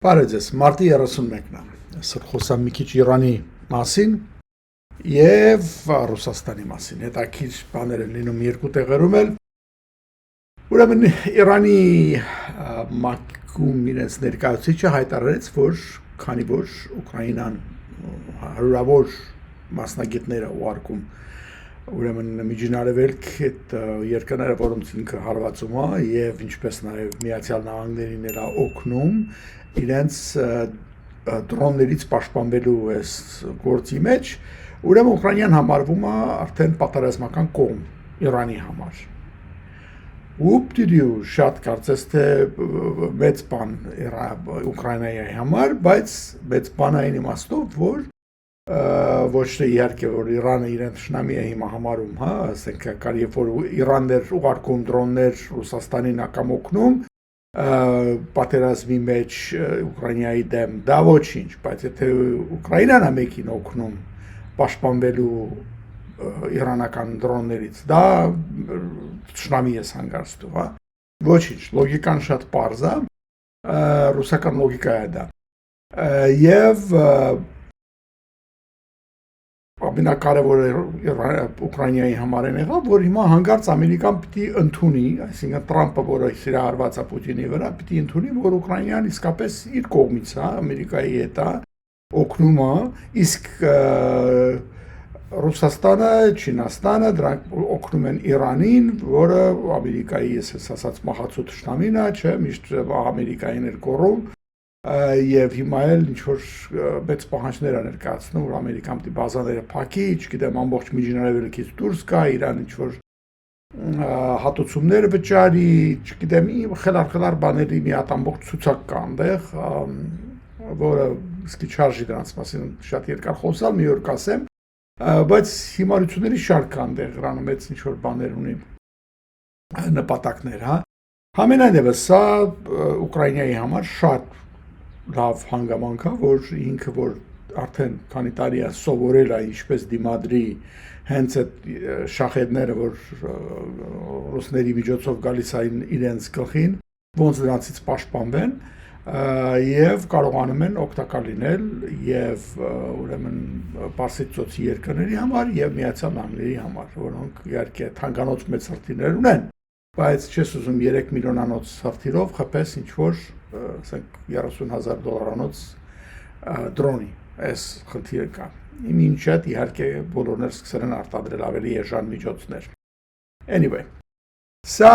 Բարեձեզ, մարտի 31-ն է, այսօր խոսամ մի քիչ Իրանի մասին և Ռուսաստանի մասին, հետաքրքիր բաներ են լինում երկու տեղերում էլ, ուրեմն Իրանի ՄԱԿ-ում իրենց ներկայացուցիչը հայտարարեց, որ քանի որ Ուկրաինան հարյուրավոր մասնագետներ է ուղարկում ուրեմն Միջին այդ երկրները, որոնց ինքը հարվածում է եւ ինչպես նաեւ Միացյալ Նահանգներին էլ օգնում իրենց դրոններից պաշտպանվելու այս գործի մեջ, ուրեմն Ուկրաինան համարվում է արդեն պատերազմական կողմ Իրանի համար։ Ուպտիդիու շատ կարծես թե մեծ բան Ուկրաինայի համար, բայց մեծ բան այն իմաստով, որ ոչ թե իհարկե որ Իրանը իրեն շնամի է հիմա համարում, հա, ասենք կար երբ որ Իրանն էր ուղարկում դրոններ Ռուսաստանին ակամ օգնում պատերազմի մեջ Ուկրաինայի դեմ, դա ոչինչ, բայց եթե Ուկրաինան է մեկին օգնում պաշտպանվելու իրանական դրոններից, դա շնամի է հանգարցնում, հա, ոչինչ, լոգիկան շատ պարզ է, ռուսական լոգիկա է դա, եւ ամենակարևորը Ուկրաինայի համար են եղավ, որ հիմա հանկարծ Ամերիկան պիտի ընդունի, այսինքն Տրամպը, որը սիրահարված է Պուտինի վրա, պիտի ընդունի, որ Ուկրաինան իսկապես իր կողմից է, Ամերիկայի հետ է, օգնում է, իսկ Ռուսաստանը, Չինաստանը դրանք օգնում են Իրանին, որը Ամերիկայի ասած մահացու թշնամին է, չէ, միշտ Ամերիկային էր կոռում եւ հիմա էլ ինչ որ մեծ պահանջներ են ներկայացնում, որ Ամերիկան պիտի բազաները փակի, չգիտեմ, ամբողջ Միջինարևելքից դուրս գա, Իրան ինչ որ հատուցումներ վճարի, չգիտեմ, խելար բաների մի հատ ամբողջ ցուցակ կա այնտեղ, որը իսկի չարժի դրանց մասին շատ երկար խոսալ, մի օր կասեմ, բայց հիմարությունների շարք կա այնտեղ, Իրանը մեծ ինչ որ բաներ ունի, նպատակներ, հա։ Համենայնիվս սա Ուկրաինայի համար շատ լավ հանգամանք է, որ ինքը որ արդեն քանի տարի է սովորել է ինչպես դիմադրի հենց այդ շախեդները, որ ռուսների միջոցով գալիս են իրենց գլխին, ոնց դրանցից պաշտպանվեն եւ կարողանում են օգտակար լինել եւ ուրեմն Պարսից ծոցի երկրների համար եւ Միացյալ Նահանգների համար, որոնք իհարկե թանկանոց մեծ հրթիռներ ունեն, բայց չես ուզում 3 միլիոնանոց հրթիռով խփես ինչ որ ասենք $30,000 դրոնի, այս խնդիրը կա։ Ինչ իհարկե բոլորներ սկսել են արտադրել ավելի էժան միջոցներ։ Anyway, սա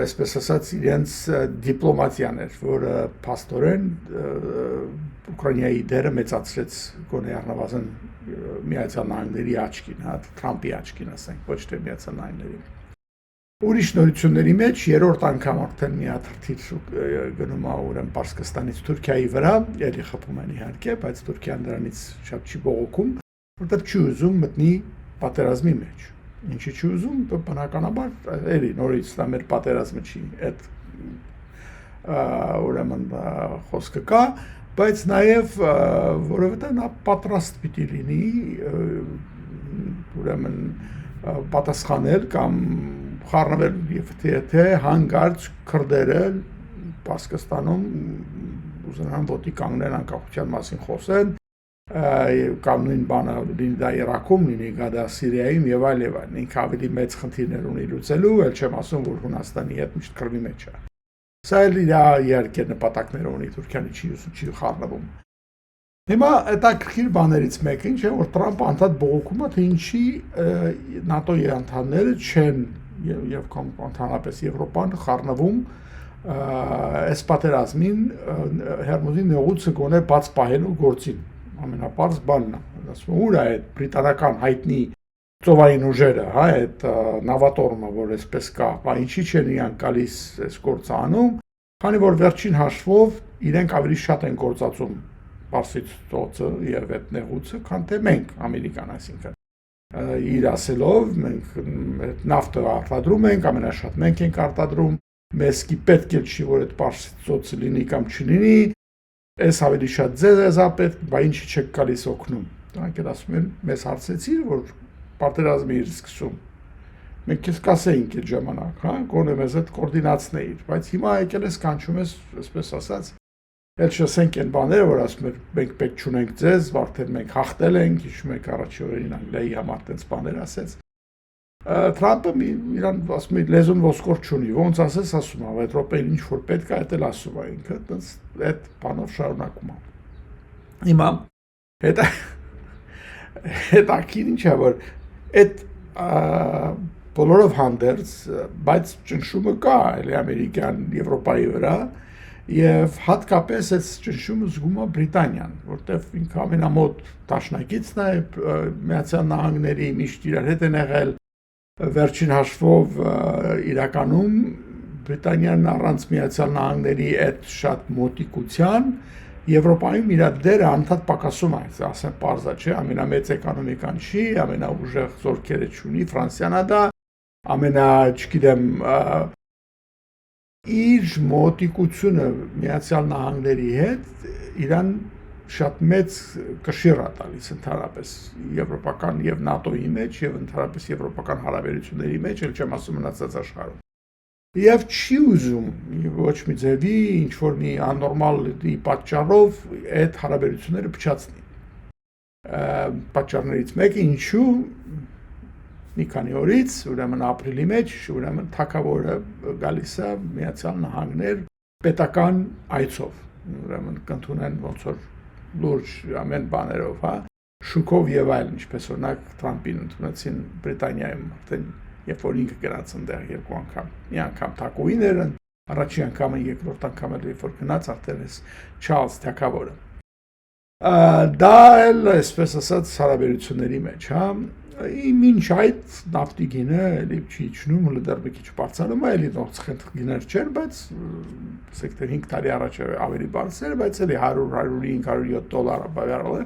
այսպես ասած իրենց դիպլոմատիան էր, որը փաստորեն Ուկրաինայի դերը մեծացրեց գոնե առնվազն Միացյալ Նահանգների աչքին, հա, Թրամփի աչքին, ասենք, ոչ թե Միացյալ Նահանգների։ Ուրիշ նորությունների մեջ երրորդ անգամ արդեն մի հատ հրթիռ գնում է ուրեմն Պարսկստանից Թուրքիայի վրա, ելի խփում են իհարկե, բայց Թուրքիան դրանից շատ չի բողոքում, որտեղ չի ուզում մտնի պատերազմի մեջ։ Ինչի չի ուզում, բնականաբար ելի նորից դա մեր պատերազմը չի, այդ ուրեմն խոսքը կա, բայց նաև որովհետև նա պատրաստ պիտի լինի ուրեմն պատասխանել կամ խառնվել եւ թե հանգարց քրդերը Պարսկստանում ուզենան ոտի կանգնեն անկախության մասին խոսեն կամ նույն բանը լինի դա Իրաքում, լինի դա Սիրիայում եւ այլ, ինքը ավելի մեծ խնդիրներ ունի լուծելու, ել չեմ ասում որ Հունաստանի հետ միշտ քրվի մեջ է։ Սա էլ իհարկե նպատակներ ունի, Թուրքիան չի խառնվում։ Հիմա հետաքրքիր բաներից մեկը ինչ է, որ Տրամպը անդադ բողոքում է, թե ինչի ՆԱՏՕ-ի անդամները չեն եւ ընդհանրապես Եվրոպան խառնվում այս պատերազմին Հերմուզի նեղուցը գոնե բաց պահելու գործին, ամենապարզ բանն է, ասում ուր է այդ բրիտանական հայտնի ծովային ուժերը, հա, այդ նավատորմը, որ այսպես կա, բա ինչի չեն իրանք գալիս այս գործը անում, քանի որ վերջին հաշվով իրենք ավելի շատ են գործածում Պարսից ծոցը եւ այդ նեղուցը, քան թե մենք Ամերիկան, այսինքն իր ասելով մենք նավթը արտադրում ենք, ամենաշատ մենք ենք արտադրում, մեզ պետք է չի որ այդ Պարսից ծոցը լինի կամ չլինի, այս ավելի շատ ձեզ է պետք, բա ինչի չեք գալիս օգնում։ Դրանք էլ ասում են, մեզ հարցեցիր, որ պատերազմը իր սկսում։ Մենք քեզ կասեինք այդ ժամանակ, հա, գոնե մեզ այդ կոորդինացնեիր, բայց հիմա եկել ես կանչում ես, այսպես ասած, Էլ շսենք են բաները, որ ասում էր մենք պետք չունենք ձեզ, արդեն մենք հաղթել ենք, հիշում եք առաջի օրերին Անգլիայի համար տենց բաներ ասեց։ Թրամփը իրան ասում է լեզուն ոսկոր չունի, ոնց ասես ասում է, այդ րոպեին ինչ որ պետք է այդ էլ ասում է ինքը, տենց այդ բանով շարունակում է։ Հիմա հետաքրքիր ինչ է, որ այդ բոլորով հանդերձ, բայց ճնշումը կա էլի ամերիկյան Եվրոպայի վրա, եւ հատկապես այս ճնշումը զգում է Բրիտանիան, որտեղ ինքը ամենամոտ դաշնակիցն է Միացյալ Նահանգների, միշտ իրար հետ են եղել, վերջին հաշվով իրականում Բրիտանիան առանց Միացյալ Նահանգների այդ շատ մոտիկության Եվրոպայում իր դերը անդադ պակասում է, ասեմ պարզա չէ, ամենամեծ էկոնոմիկան չի, ամենաուժեղ զորքերը չունի, Ֆրանսիան է դա, չգիտեմ, իր մոտիկությունը Միացյալ Նահանգների հետ իրան շատ մեծ կշիռ է տալիս ընդհանրապես եվրոպական եւ ՆԱՏՕ-ի մեջ եւ ընդհանրապես եվրոպական հարաբերությունների մեջ, էլ չեմ ասում մնացած աշխարհում։ Եվ չի ուզում ոչ մի ձևի ինչ որ մի աննորմալի պատճառով այդ հարաբերությունները փչացնի։ Պատճառներից մեկը ինչու մի քանի օրից, ուրեմն ապրիլի մեջ, ուրեմն թագավորը գալիս է Միացյալ Նահանգներ պետական այցով, ուրեմն կընդունեն ոնց որ լուրջ ամեն բաներով, հա, շուկով եւ այլն, ինչպես օրինակ Թրամփին ընդունեցին Բրիտանիայում, արդեն երբ որ ինքը գնաց այնտեղ երկու անգամ, մի անգամ թագուհիներ, առաջին անգամը, երկրորդ անգամը երբ որ գնաց արդեն էս Չարլզ թագավորը։ Դա էլ այսպես ասած հարաբերությունների մեջ, հա, մինչ այդ նավթի գինը էլի չի իջնում, հələ դեռ մի քիչ բարձրանում է, էլի նոր ցխենթ գիներ չեն, բայց ասենք թե 5 տարի առաջ ավելի բարձր էր, բայց էլի 100-105-107 բարել է,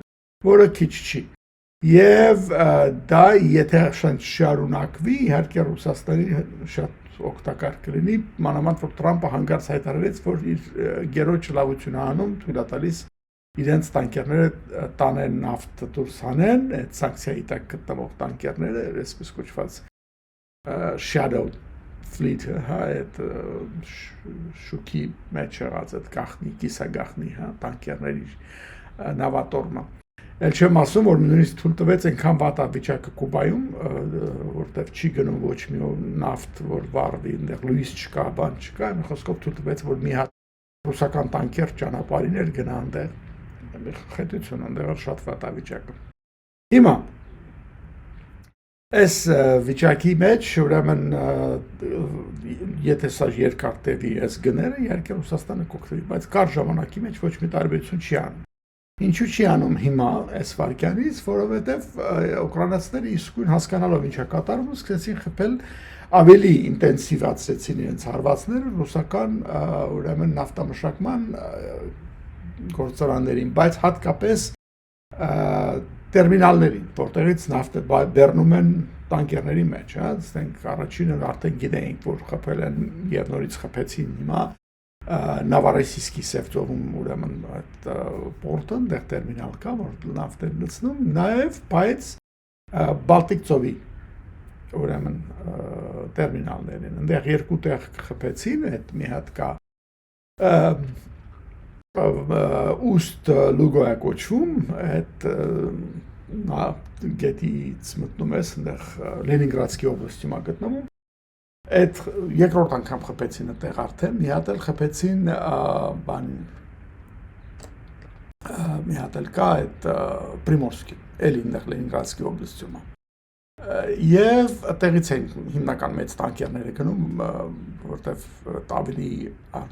որը քիչ չի։ Եվ դա եթե շարունակվի, իհարկե Ռուսաստանի շատ օգտակար կլինի, մանավանդ որ Թրամփը հանգարց հայտարարեց, որ իր գերոջ լավություն անում, թույլ է տալիս իրենց տանկերները տանեն նավթ դուրս հանեն, այդ սանկցիայի տակ գտնվող տանկերները, այսպես կոչված shadow fleet, հա, այդ շուկի մեջ եղած այդ գախնի, կիսագախնի, հա, տանկերների նավատորմը։ Էլ չեմ ասում, որ նույնիսկ թույլ տվեց այնքան վատ վիճակը Կուբայում, որտեղ չի գնում ոչ մի նավթ, որ վառվի, այնտեղ լույս չկա, բան չկա, մի խոսքով թույլ տվեց, որ մի հատ ռուսական տանկեր ճանապարհին էր գնա այնտեղ խետություն ընդեղ շատ վատ վիճակը։ Հիմա այս վիճակի մեջ ուրեմն եթե սա երկար տևի այս գները, իհարկե Ռուսաստանը կօգտվի, բայց կար ժամանակի մեջ ոչ մի տարբերություն չի անում։ Ինչու չի անում հիմա այս վարքյանից, որովհետև ուկրաինացիները իսկույն հասկանալով ինչ է կատարվում, սկսեցին խփել ավելի ինտենսիվացրեցին իրենց հարվածները ռուսական ուրեմն նավթամշակման գործարաններին, բայց հատկապես տերմինալներին, որտեղից նավթը բեռնում են տանկերների մեջ, հա, ասենք առաջինը արդեն գիտեինք, որ խփել են եւ նորից խփեցին հիմա Նավարեսիսկի սեվտովում ուրեմն այդ պորտը, այնտեղ տերմինալ կա, որ նավթ են լցնում, նաեւ բայց Բալտիկ ծովի ուրեմն տերմինալներին, այնտեղ երկու տեղ խփեցին, այդ մի հատ կա Ուստ լուգոյա կոչվում, այդ գետից մտնում ես, այնտեղ Լենինգրադսկի օբլաստում է գտնվում, այդ երկրորդ անգամ խփեցին այդտեղ արդեն, մի հատ էլ խփեցին մի հատ էլ կա այդ Պրիմորսկի, էլի այնտեղ Լենինգրադսկի օբլաստում է։ Եվ այդտեղից են հիմնական մեծ տանկերները գնում, որտեղ ավելի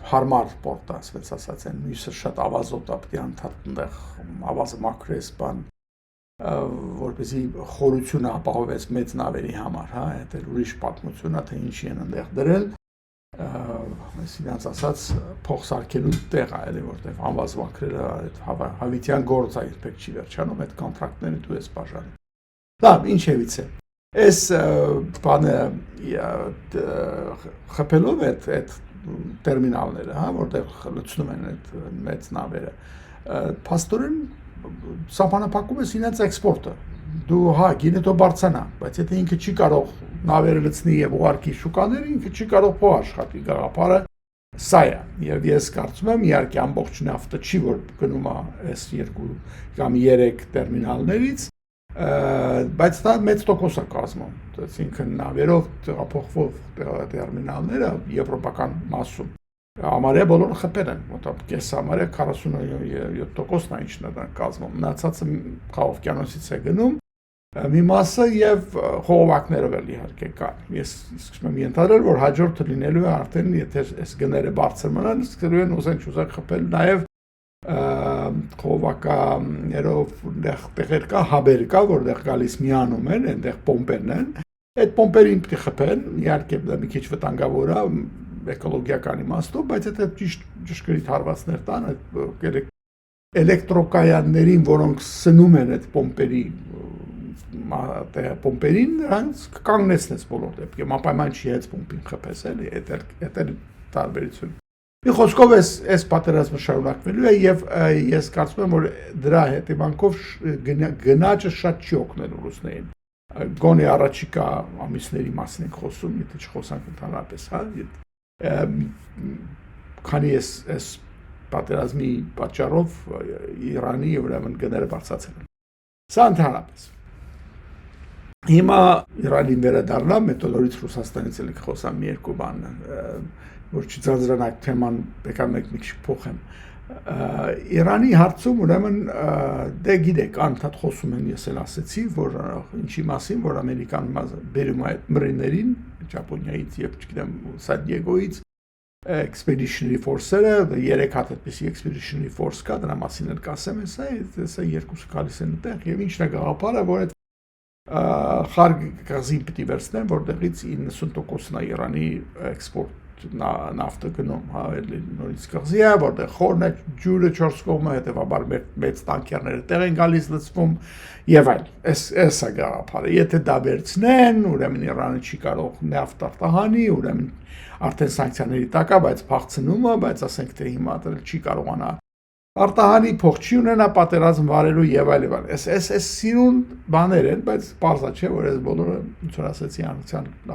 հարմար պորտ է, ասած ասած են, մյուսը շատ ավազոտ է, պետք է անդադ այնտեղ ավազը մաքրես բան, որպեսզի խորությունը ապահովես մեծ նավերի համար, հա, այդ էլ ուրիշ պատմություն է, թե ինչի են այնտեղ դրել, այսինքն ասած փող սարքելու տեղ է, էլի որտեղ ավազ մաքրելը այդ հավիտյան գործ է, երբեք չի վերջանում, այդ կոնտրակտները դու ես բաժանում։ Լավ, ինչևից է։ Այս բանը խփելով այդ տերմինալները, հա, որտեղ լցնում են այդ մեծ նավերը, փաստորեն սահմանափակում ես իրենց էքսպորտը։ Դու հա գինետո բարձանա, բայց եթե ինքը չի կարող նավերը լցնի եւ ուղարկի շուկաներ, ինքը չի կարող փող աշխատի գաղափարը Սա է, եւ ես կարծում եմ իհարկե ամբողջ նավթը չի որ գնում է այս 2 կամ 3 տերմինալներից, բայց դա մեծ տոկոս է կազմում, այսինքն նավերով տեղափոխվող տերմինալները եվրոպական մասում համարյա բոլորը խփել են, մոտավորապես կես համարյա 47%-ն է ինչն է կազմում, մնացածը Խաղօվկիանոսից է գնում, մի մասը եւ խողովակներով էլ իհարկե կան։ Ես սկսում եմ ենթադրել, որ հաջորդը լինելու է արդեն եթե այս գները բարձր մնան, սկսելու են ուզեն խփել նաեւ խողովակներով տեղեր կա, հաբեր կա, որտեղ գալիս միանում են, այնտեղ պոմպերն են։ Այդ պոմպերին պետք է խփեն, իհարկե դա մի քիչ վտանգավոր է էկոլոգիական իմաստով, բայց այդ ճշգրիտ հարվածներ տան այդ էլեկտրոկայաններին, որոնք սնում են այդ պոմպերին, նրանց կանգնեցնես բոլոր դեպքերում, անպայման չի հետ պոմպին խփես, էլի, այդ էլ տարբերություն։ Մի խոսքով այս պատերազմը շարունակվելու է եւ ես կարծում եմ, որ դրա հետևանքով գնաճը շատ չի օգնել ռուսներին։ Գոնե առաջիկա ամիսների մասին ենք խոսում, եթե չխոսանք ընդհանրապես, հա, քանի այս պատերազմի պատճառով Իրանի ուրեմն գները բարձրացել են։ Սա ընդհանրապես։ Հիմա Իրանին վերադառնամ, մետոլորից Ռուսաստանից էլ խոսամ մի երկու բան, որ չձանձրանալ թեման եկա մեկ մի քիչ փոխեմ։ Իրանի հարցում ուրեմն դե գիտեք, անդադ խոսում են, ես էլ ասեցի, որ ինչի մասին, որ Ամերիկան բերում է այդ մրիներին, Ճապոնիայից եւ չգիտեմ Սան Դիեգոից expeditionary force-երը, 3 հատ այդպիսի expeditionary force կա, դրա մասին էլ կասեմ, հեսա երկուսը գալիս են այդտեղ եւ ինչն է գաղափարը, որ այդ խարգ գազին պետք է վերցնեն, որտեղից 90%-ն է Իրանի էքսպորտ նավթը գնում, հա, նորից գազի է, որտեղ խորն է, ջուրը 4 կողմը, հետեւաբար մեծ տանկերները տեղ են գալիս լցվում եւ այլ։ Էս է գաղափարը։ Եթե դա վերցնեն, ուրեմն Իրանը չի կարող նավթ արտահանի, ուրեմն արդեն սանկցիաների տակ է, բայց փախցնում է, բայց ասենք թե հիմա դեռ չի կարողանա արտահանի փող չի ունենա պատերազմ վարելու եւ այլ եւ այլ։ Այս սիրուն բաներ են, բայց պարզա չէ, որ այս բոլորը ինչ որ ասեցի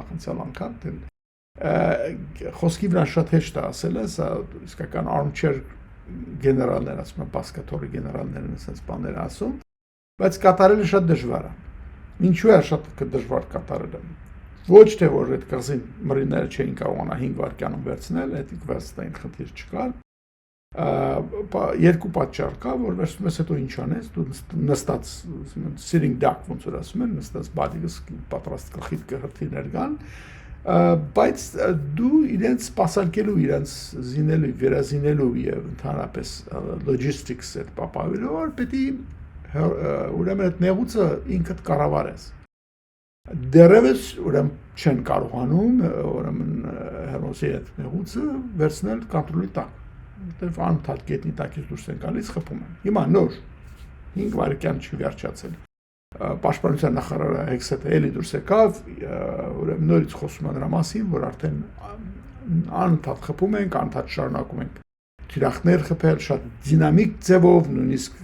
նախանցյալ անգամ խոսքի վրա շատ հեշտ է ասել, սա իսկական armchair գեներալներ ասում են, բասկետորի գեներալներն ասած բաներ ասում, բայց կատարելը շատ դժվար է։ Ինչու է շատ դժվար կատարելը։ Ոչ թե որ այդ գազին մրիները չէին կարողանա 5 վայրկյանում վերցնել, այդ վերցնային խնդիր չկար։ Երկու պատճառ կա, որ վերցնում ես հետո ինչ անես, դու նստած sitting duck ոնց որ ասում են, նստած բադիգս պատրաստ գլխիդ հրթիռներ կան, բայց դու իրենց սպասարկելու, իրենց զինելու, վերազինելու եւ ընդհանրապես logistics այդ պապավելու, որ պետք է ուրեմն այդ նեղուցը ինքդ կառավարես։ Դերևս ուրեմն չեն կարողանում, ուրեմն հերոսի այդ նեղուցը վերցնել կոնտրոլի տակ։ Որտեվ անդադ գետնի տակից դուրս են գալիս, խփում են։ Հիմա նոր 5 վայրկյան չի վերջացել։ Պաշտպանության նախարարը Հեքսեթը էլի դուրս եկավ, ուրեմն նորից խոսում է նրա մասին, որ արդեն անդադ խփում ենք, անդադ շարունակում ենք թիրախներ խփել, շատ դինամիկ ձևով, նույնիսկ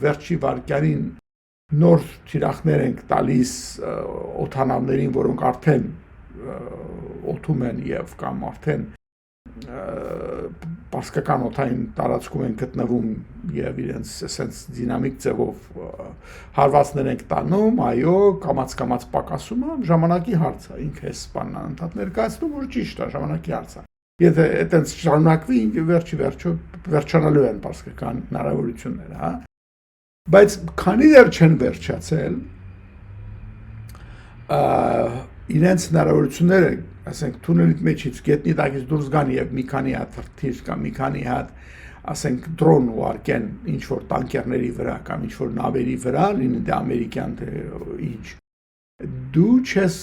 վերջի վայրկյանին նոր թիրախներ ենք տալիս օդանավներին, որոնք արդեն օդում են եւ կամ արդեն պարսկական օդային տարածքում են գտնվում եւ իրենց էսենց դինամիկ ձևով հարվածներ ենք տանում, այո, կամաց պակասում է, ժամանակի հարց է, ինքը էս բանն անդադ ներկայացնում, որ ճիշտ է, ժամանակի հարց է։ Եթե այդպես շարունակվի, վերջո վերջանալու են պարսկական հնարավորությունները, հա։ Բայց քանի դեռ չեն վերջացել, իրենց հնարավորությունները, ասենք թունելի մեջից գետնի տակից դուրս գան եւ մի քանի հատ թիրք կամ մի քանի հատ, ասենք դրոն ուղարկեն ինչ որ տանկերների վրա կամ ինչ որ նավերի վրա, լինի դա ամերիկյան թե ինչ, դու չես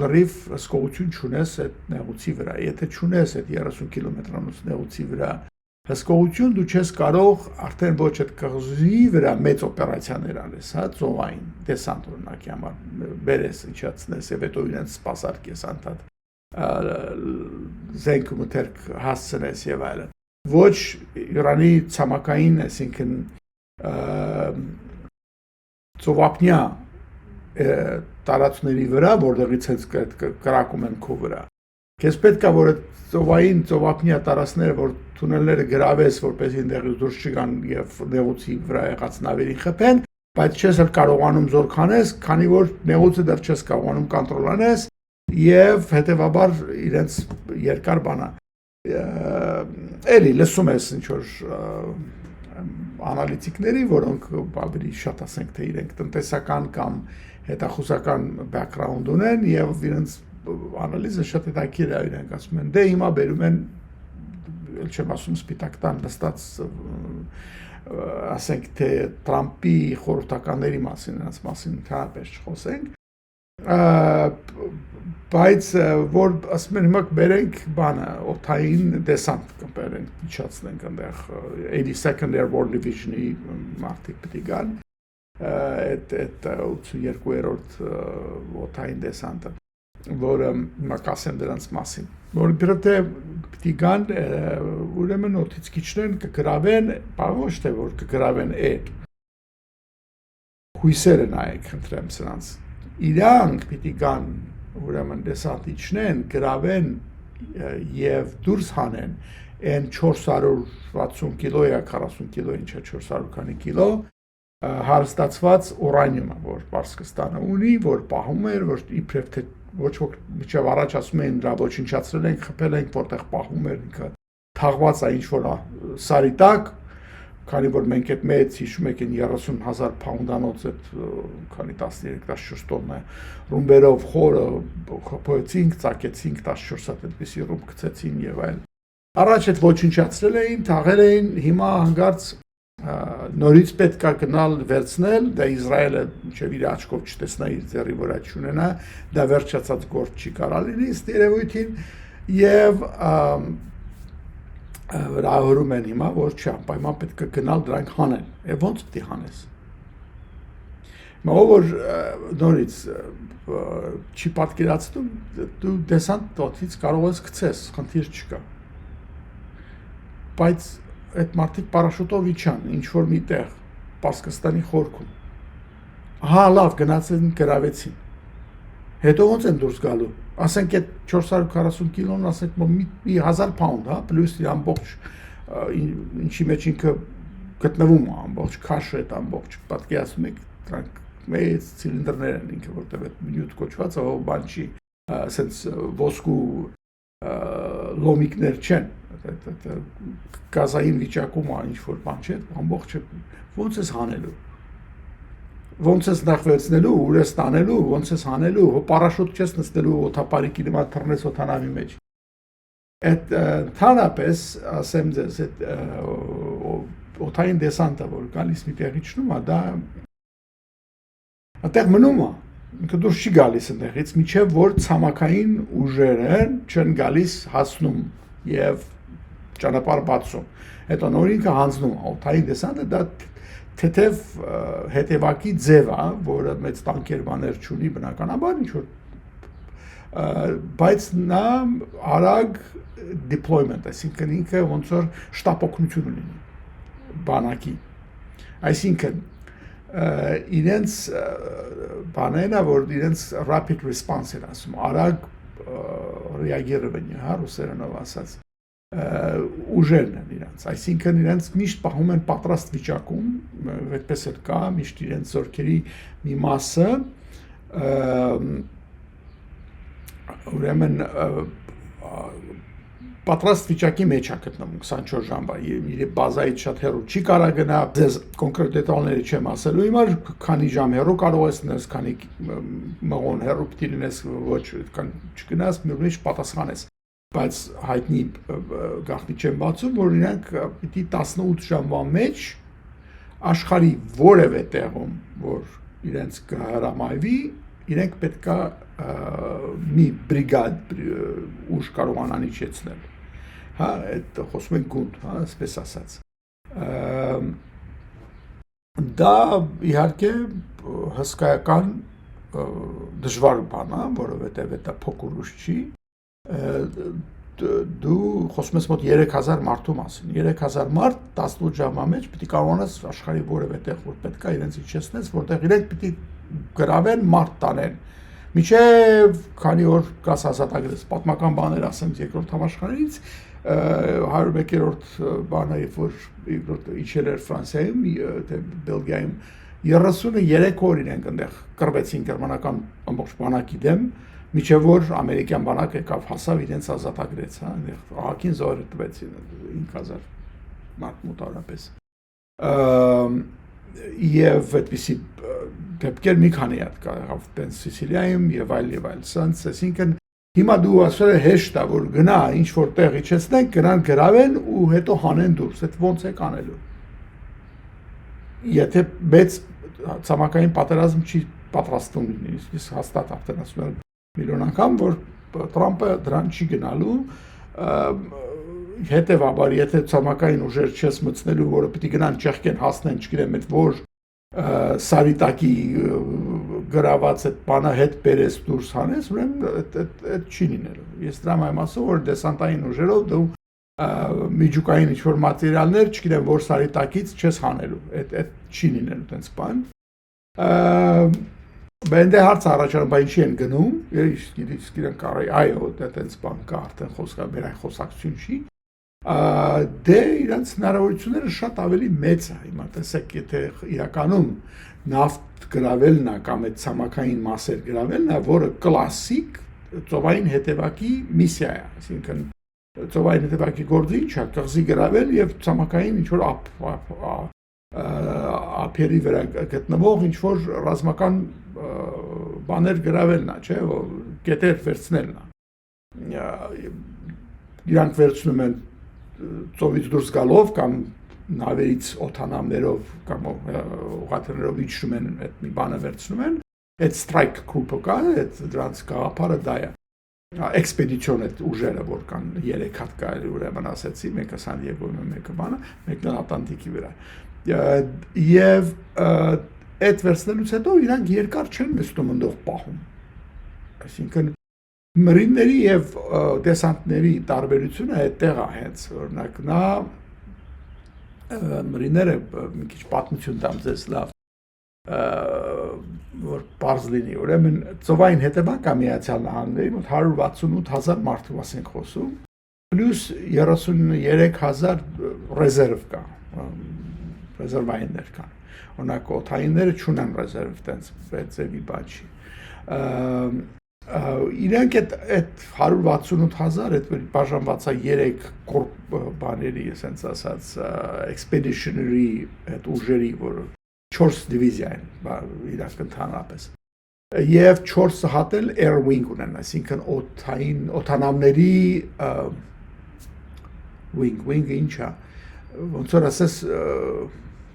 լրիվ հսկողություն չունես այդ նեղուցի վրա, եթե չունես այդ 30 կիլոմետրանոց նեղուցի վրա հսկողություն, դու չես կարող արդեն ոչ այդ կղզի վրա մեծ օպերացիաներ անես, հա, ծովային դեսանտ օրինակի համար բերես, իջացնես եւ հետո իրենց սպասարկես անդադ զենք ու մթերք հասցնես եւ այլն։ Ոչ Իրանի ցամաքային, այսինքն ծովափնյա տարածքների վրա, որտեղից հենց կրակում են քո վրա։ Քեզ պետք է որ ծովային ծովափնյա տարածքները որ թունելները գրավես որպեսզի այնտեղից դուրս չգան եւ նեղուցի վրա եղած նավերին խփեն, բայց չես էլ կարողանում զոր քանես, քանի որ նեղուցը դեռ չես կարողանում կոնտրոլանես եւ հետեւաբար իրենց երկար բանա էլի լսում ես ինչ որ անալիտիկների, որոնք ավելի շատ ասենք թե իրենք տնտեսական կամ հետախուզական բեքգրաունդ ունեն եւ իրենց անալիզը շատ հետաքրքիր է իրենք ասում են դե հիմա բերում են ել չեմ ասում սպիտակ տան նստած ասենք թե Տրամպի խորհրդականների մասին նրանց մասին թափես չխոսենք բայց որ ասում են հիմա բերենք բանը օթային դեսանտ կբերենք իջացնենք այնտեղ 82nd Airborne Division-ի մարդիկ պետք է գան այդ 82-րդ օթային դեսանտը որը մակասեն դրանց մասին որ դրդե պետք է գան ուրեմն օթից քիչնեն կգրավեն ոչ թե որ կգրավեն այդ հույսերը նայեք խնդրեմ սրանց իրանք պետք է գան ուրեմն դեսանտիչնեն գրավեն եւ դուրս հանեն այն 460 կիլոյա 40 կիլո ինչա 400 քանի կիլո հարստացված ուրանիումը որ Պարսկստանը ունի որ պահում էր որ իբրև թե ոչ ոք միջև առաջ ասում էին դրա ոչնչացրել են խփել են որտեղ պահում էր ինքը թաղված է ինչ որ սարի տակ քանի որ մենք այդ մեծ հիշում եք այն 30,000 պաունդանոց այդ քանի 13-14 տոննա ռումբերով խորը խփեցինք, ծակեցինք 14 հատ այդպիսի ռումբ գցեցին եւ այլ։ Առաջ այդ ոչնչացրել էին, թաղել էին, հիմա հանգարց նորից պետք է գնալ վերցնել, դա Իսրայելը մինչև իր աչքով չտեսնա իր ձեռի վրա չունենա, դա վերջացած գործ չի կարա լինի ըստ երևույթին եւ հրահրում են հիմա, որ չանպայման պետք է գնալ դրանք հանեն, եւ ոնց պետք է հանես։ Հիմա որ նորից չի պատկերացնում, դու դեսանտ օթից կարող ես գցես, խնդիր չկա։ Բայց այդ մարդիկ պարաշուտով իջան, ինչ որ միտեղ, Պարսկստանի խորքում։ Հա, լավ, գնացին գրավեցին։ Հետո ոնց են դուրս գալու։ Ասենք այդ 440 կիլոն, ասենք մի 1000 պաունդ, հա, պլյուս ամբողջ ինչի մեջ ինքը գտնվում է, ամբողջ քաշը այդ ամբողջ, պատկերացնում եք, դրանք մեծ ցիլինդրներ են ինքը, որտեղ այդ նյութ կոչված է, բան չի, ասենց ոսկու լոմիկներ չեն, գազային վիճակում է ինչ որ բան չէ, ամբողջը ոնց ես հանելու։ Ոնց ես նախ վերցնելու, ուր ես տանելու, ոնց ես հանելու, պարաշուտ չես նստելու օթապարիկի նման թռնես օթանավի մեջ։ Այդ թանապես, ասեմ ձեզ, այդ օթային դեսանտը, որ գալիս մի տեղի չնում է, դա այդտեղ մնում է, ինքը դուրս չի գալիս այնտեղից, մինչև որ ցամաքային ուժերը չեն գալիս հասնում եւ ճանապարհ բացում։ Հետո նոր ինքը հանձնում է, օթային դեսանտը դա թեթև հետևակի ձև է, որը մեծ տանկեր բաներ չունի բնականաբար ինչ որ բայց նա արագ deployment, այսինքն ինքը ոնց որ շտապօգնություն ունի բանակի։ Այսինքն իրենց բանենա որ իրենց rapid response են ասում, արագ ռեագիրованիե, հա, ռուսերենով ասած ուժերն են իրենց, այսինքն իրենց միշտ պահում են պատրաստ վիճակում, այդպես էլ կա, միշտ իրենց զորքերի մի մասը ուրեմն պատրաստ վիճակի մեջ է գտնվում 24 ժամվա, իր բազայից շատ հեռու չի կարա գնա, ձեզ կոնկրետ դետալները չեմ ասելու հիմա, քանի ժամ հեռու կարող ես նես, քանի մղոն հեռու պիտի լինես, ոչ այդքան չգնաս, միշտ պատասխանես։ Բայց հայտնի գաղտնի չեմ բացում, որ իրենք պիտի 18 ժամվա մեջ աշխարհի որևէ տեղում, որ իրենց կհրամայվի, իրենք պետքա մի բրիգադ ուժ կարողանան իջեցնել։ Հա, այդ խոսում են գունդ, հա, այսպես ասած։ Դա իհարկե հսկայական դժվար բան է, որովհետև դա փոքր ուժ չի։ Դու խոսում ես մոտ 3000 մարդու մասին, 3000 մարդ 18 ժամվա մեջ պիտի կարողանաս աշխարհի որևէ տեղ որ պետքա իրենց իջեցնես, որտեղ իրենք պիտի գրավեն մարդ տանեն, Միջև քանի որ գաս հաստատագրեց պատմական բաներ ասեմ երկրորդ համաշխարհից 101-րդ բանը երբ որ իջել էր Ֆրանսիայում թե Բելգիայում 33 օր իրենք այնտեղ կռվեցին գերմանական ամբողջ բանակի դեմ միջև որ ամերիկյան բանակը եկավ հասավ իրենց ազատագրեց հա այնտեղ ահագին զոհեր տվեցին 5000 մարդ մոտավորապես եւ այդպիսի դեպքեր մի քանի հատ կա տենց Սիցիլիայում եւ այլ սանց այսինքն հիմա դու ասել ես հեշտ է որ գնա ինչ որ տեղ իջեցնեն գնան գրավեն ու հետո հանեն դուրս այդ ոնց է կանելու եթե մեծ ցամաքային պատերազմ չի պատրաստվում լինի հաստատ արդեն ասում եմ միլիոն անգամ որ Տրամպը դրան չի գնալու հետևաբար եթե ցամաքային ուժեր չես մտցնելու որը պիտի գնան ճեղքեն հասնեն չգիտեմ այդ որ սարիտակի գրաված այդ բանը հետ բերես դուրս հանես ուրեմն այդ չի լինելու ես դրա եմ ասում որ դեսանտային ուժերով դու միջուկային ինչ-որ մատերիալներ չգիտեմ որ սարիտակից չես հանելու այդ չի լինելու տենց բան բանդե հարց առաջանում բայց ինչի են գնում ես գիտեմ կարի այո դա տենց բան կա արդեն խոսքը մեր այն խոսակցություն չի դե իրանց հնարավորությունները շատ ավելի մեծ է հիմա տեսեք եթե իրականում նավթ գրավելն է կամ այդ ցամաքային մասեր գրավելն է որը կլասիկ ծովային հետևակի միսիա է այսինքն ծովային հետևակի գործը ինչ է կղզի գրավել եւ ցամաքային ինչ որ ափերի վրա գտնվող ինչ որ ռազմական բաներ գրավելն է չէ գետեր վերցնելն է իրանք վերցնում են ծովից դուրս գալով կամ նավերից օթանամներով կամ ուղղաթիռներով իջնում են այդ մի բանը վերցնում են այդ strike group-ը կա այդ դրանց գաղափարը դա է էքսպեդիցիոն այդ ուժերը որ կան 3 հատ կա ուրեմն ասեցի մեկը Սան Դիեգոյում մեկը բանը մեկն Ատլանտիկի վրա եւ այդ վերցնելուց հետո իրանք երկար չեն նստում ընդող պահում այսինքն մրինների եւ դեսանտների տարբերությունը այդտեղ է հենց օրինակ նա մրինները մի քիչ պատմություն տամ ձեզ լավ որ բարձ լինի ուրեմն ծովային հետևանք է Միացյալ Նահանգների մոտ 168,000 մարդու մասին խոսում պլյուս 33000 ռեզերվ կա ռեզերվայիններ կան օրինակ օթայինները չունեն ռեզերվ տենց ձևի բան չի իրանք այդ 168,000 այդ բաժանված է 3 բաների ասենց ասած expeditionary այդ ուժերի որ 4 դիվիզիա են իրանք ընդհանրապես եւ 4 հատել air wing ունեն այսինքն օթանամների wing ինչա ոնց որ ասես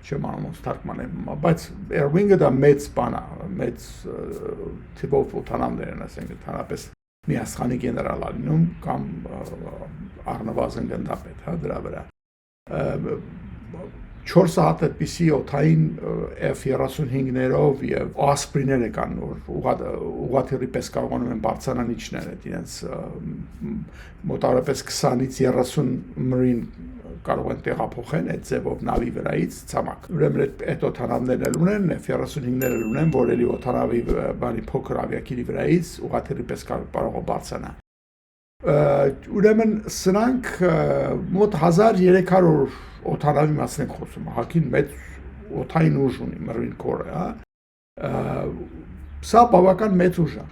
չեմ անում թարգմանեմ բայց air wing-ը դա մեծ բան է մեծ տիպով օթանամներ են ասենք ընդհանրապես միասխանի գեներալ ալինում կամ առնվազն գնդապետ հա դրա վրա 4 հատ այդպիսի օթային F-35-ներով եւ Osprey-ները կան որ ուղղաթիռի պես կարողանում են բարձրանալ իջնել այդ իրենց մոտավորապես 20-ից 30 մրին կարող են տեղափոխեն այդ ձևով նավի վրայից ցամաք ուրեմն այդ օթանավներն ունեն F-35-ները ունեն որ էլի օթանավի բանի փոքր ավիակիրի վրայից ուղղաթիռի պես կարող բարձրանալ ուրեմն սրանք մոտ 1300 օթանավի մասին ենք խոսում հակին մեծ օթային ուժ ունի Marine Corps-ը հա սա բավական մեծ ուժ է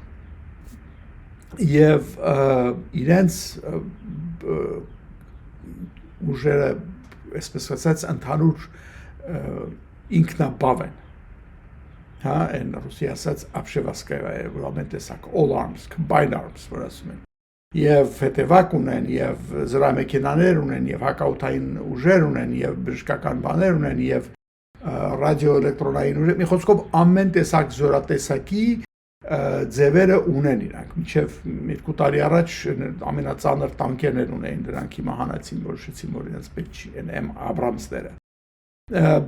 եւ իրենց ուժերը այսպես ասած ընդհանուր ինքնաբավ են հա այն ռուսի ասած ապշեվասկայա ռոմեն տեսակ all arms combined arms որ ասում են եւ հետևակ ունեն եւ զրահմեքենաներ ունեն եւ հակաօթային ուժեր ունեն եւ բժշկական բաներ ունեն եւ ռադիոէլեկտրոնային ուժեր մի խոսքով ամեն տեսակ զորատեսակի ձևերը ունեն իրանք մինչեւ 2 տարի առաջ ամենածանր տանկերներ ունեին դրանք հիմա հանացին որոշեցին որ իրենց պետք չի են Աբրամսները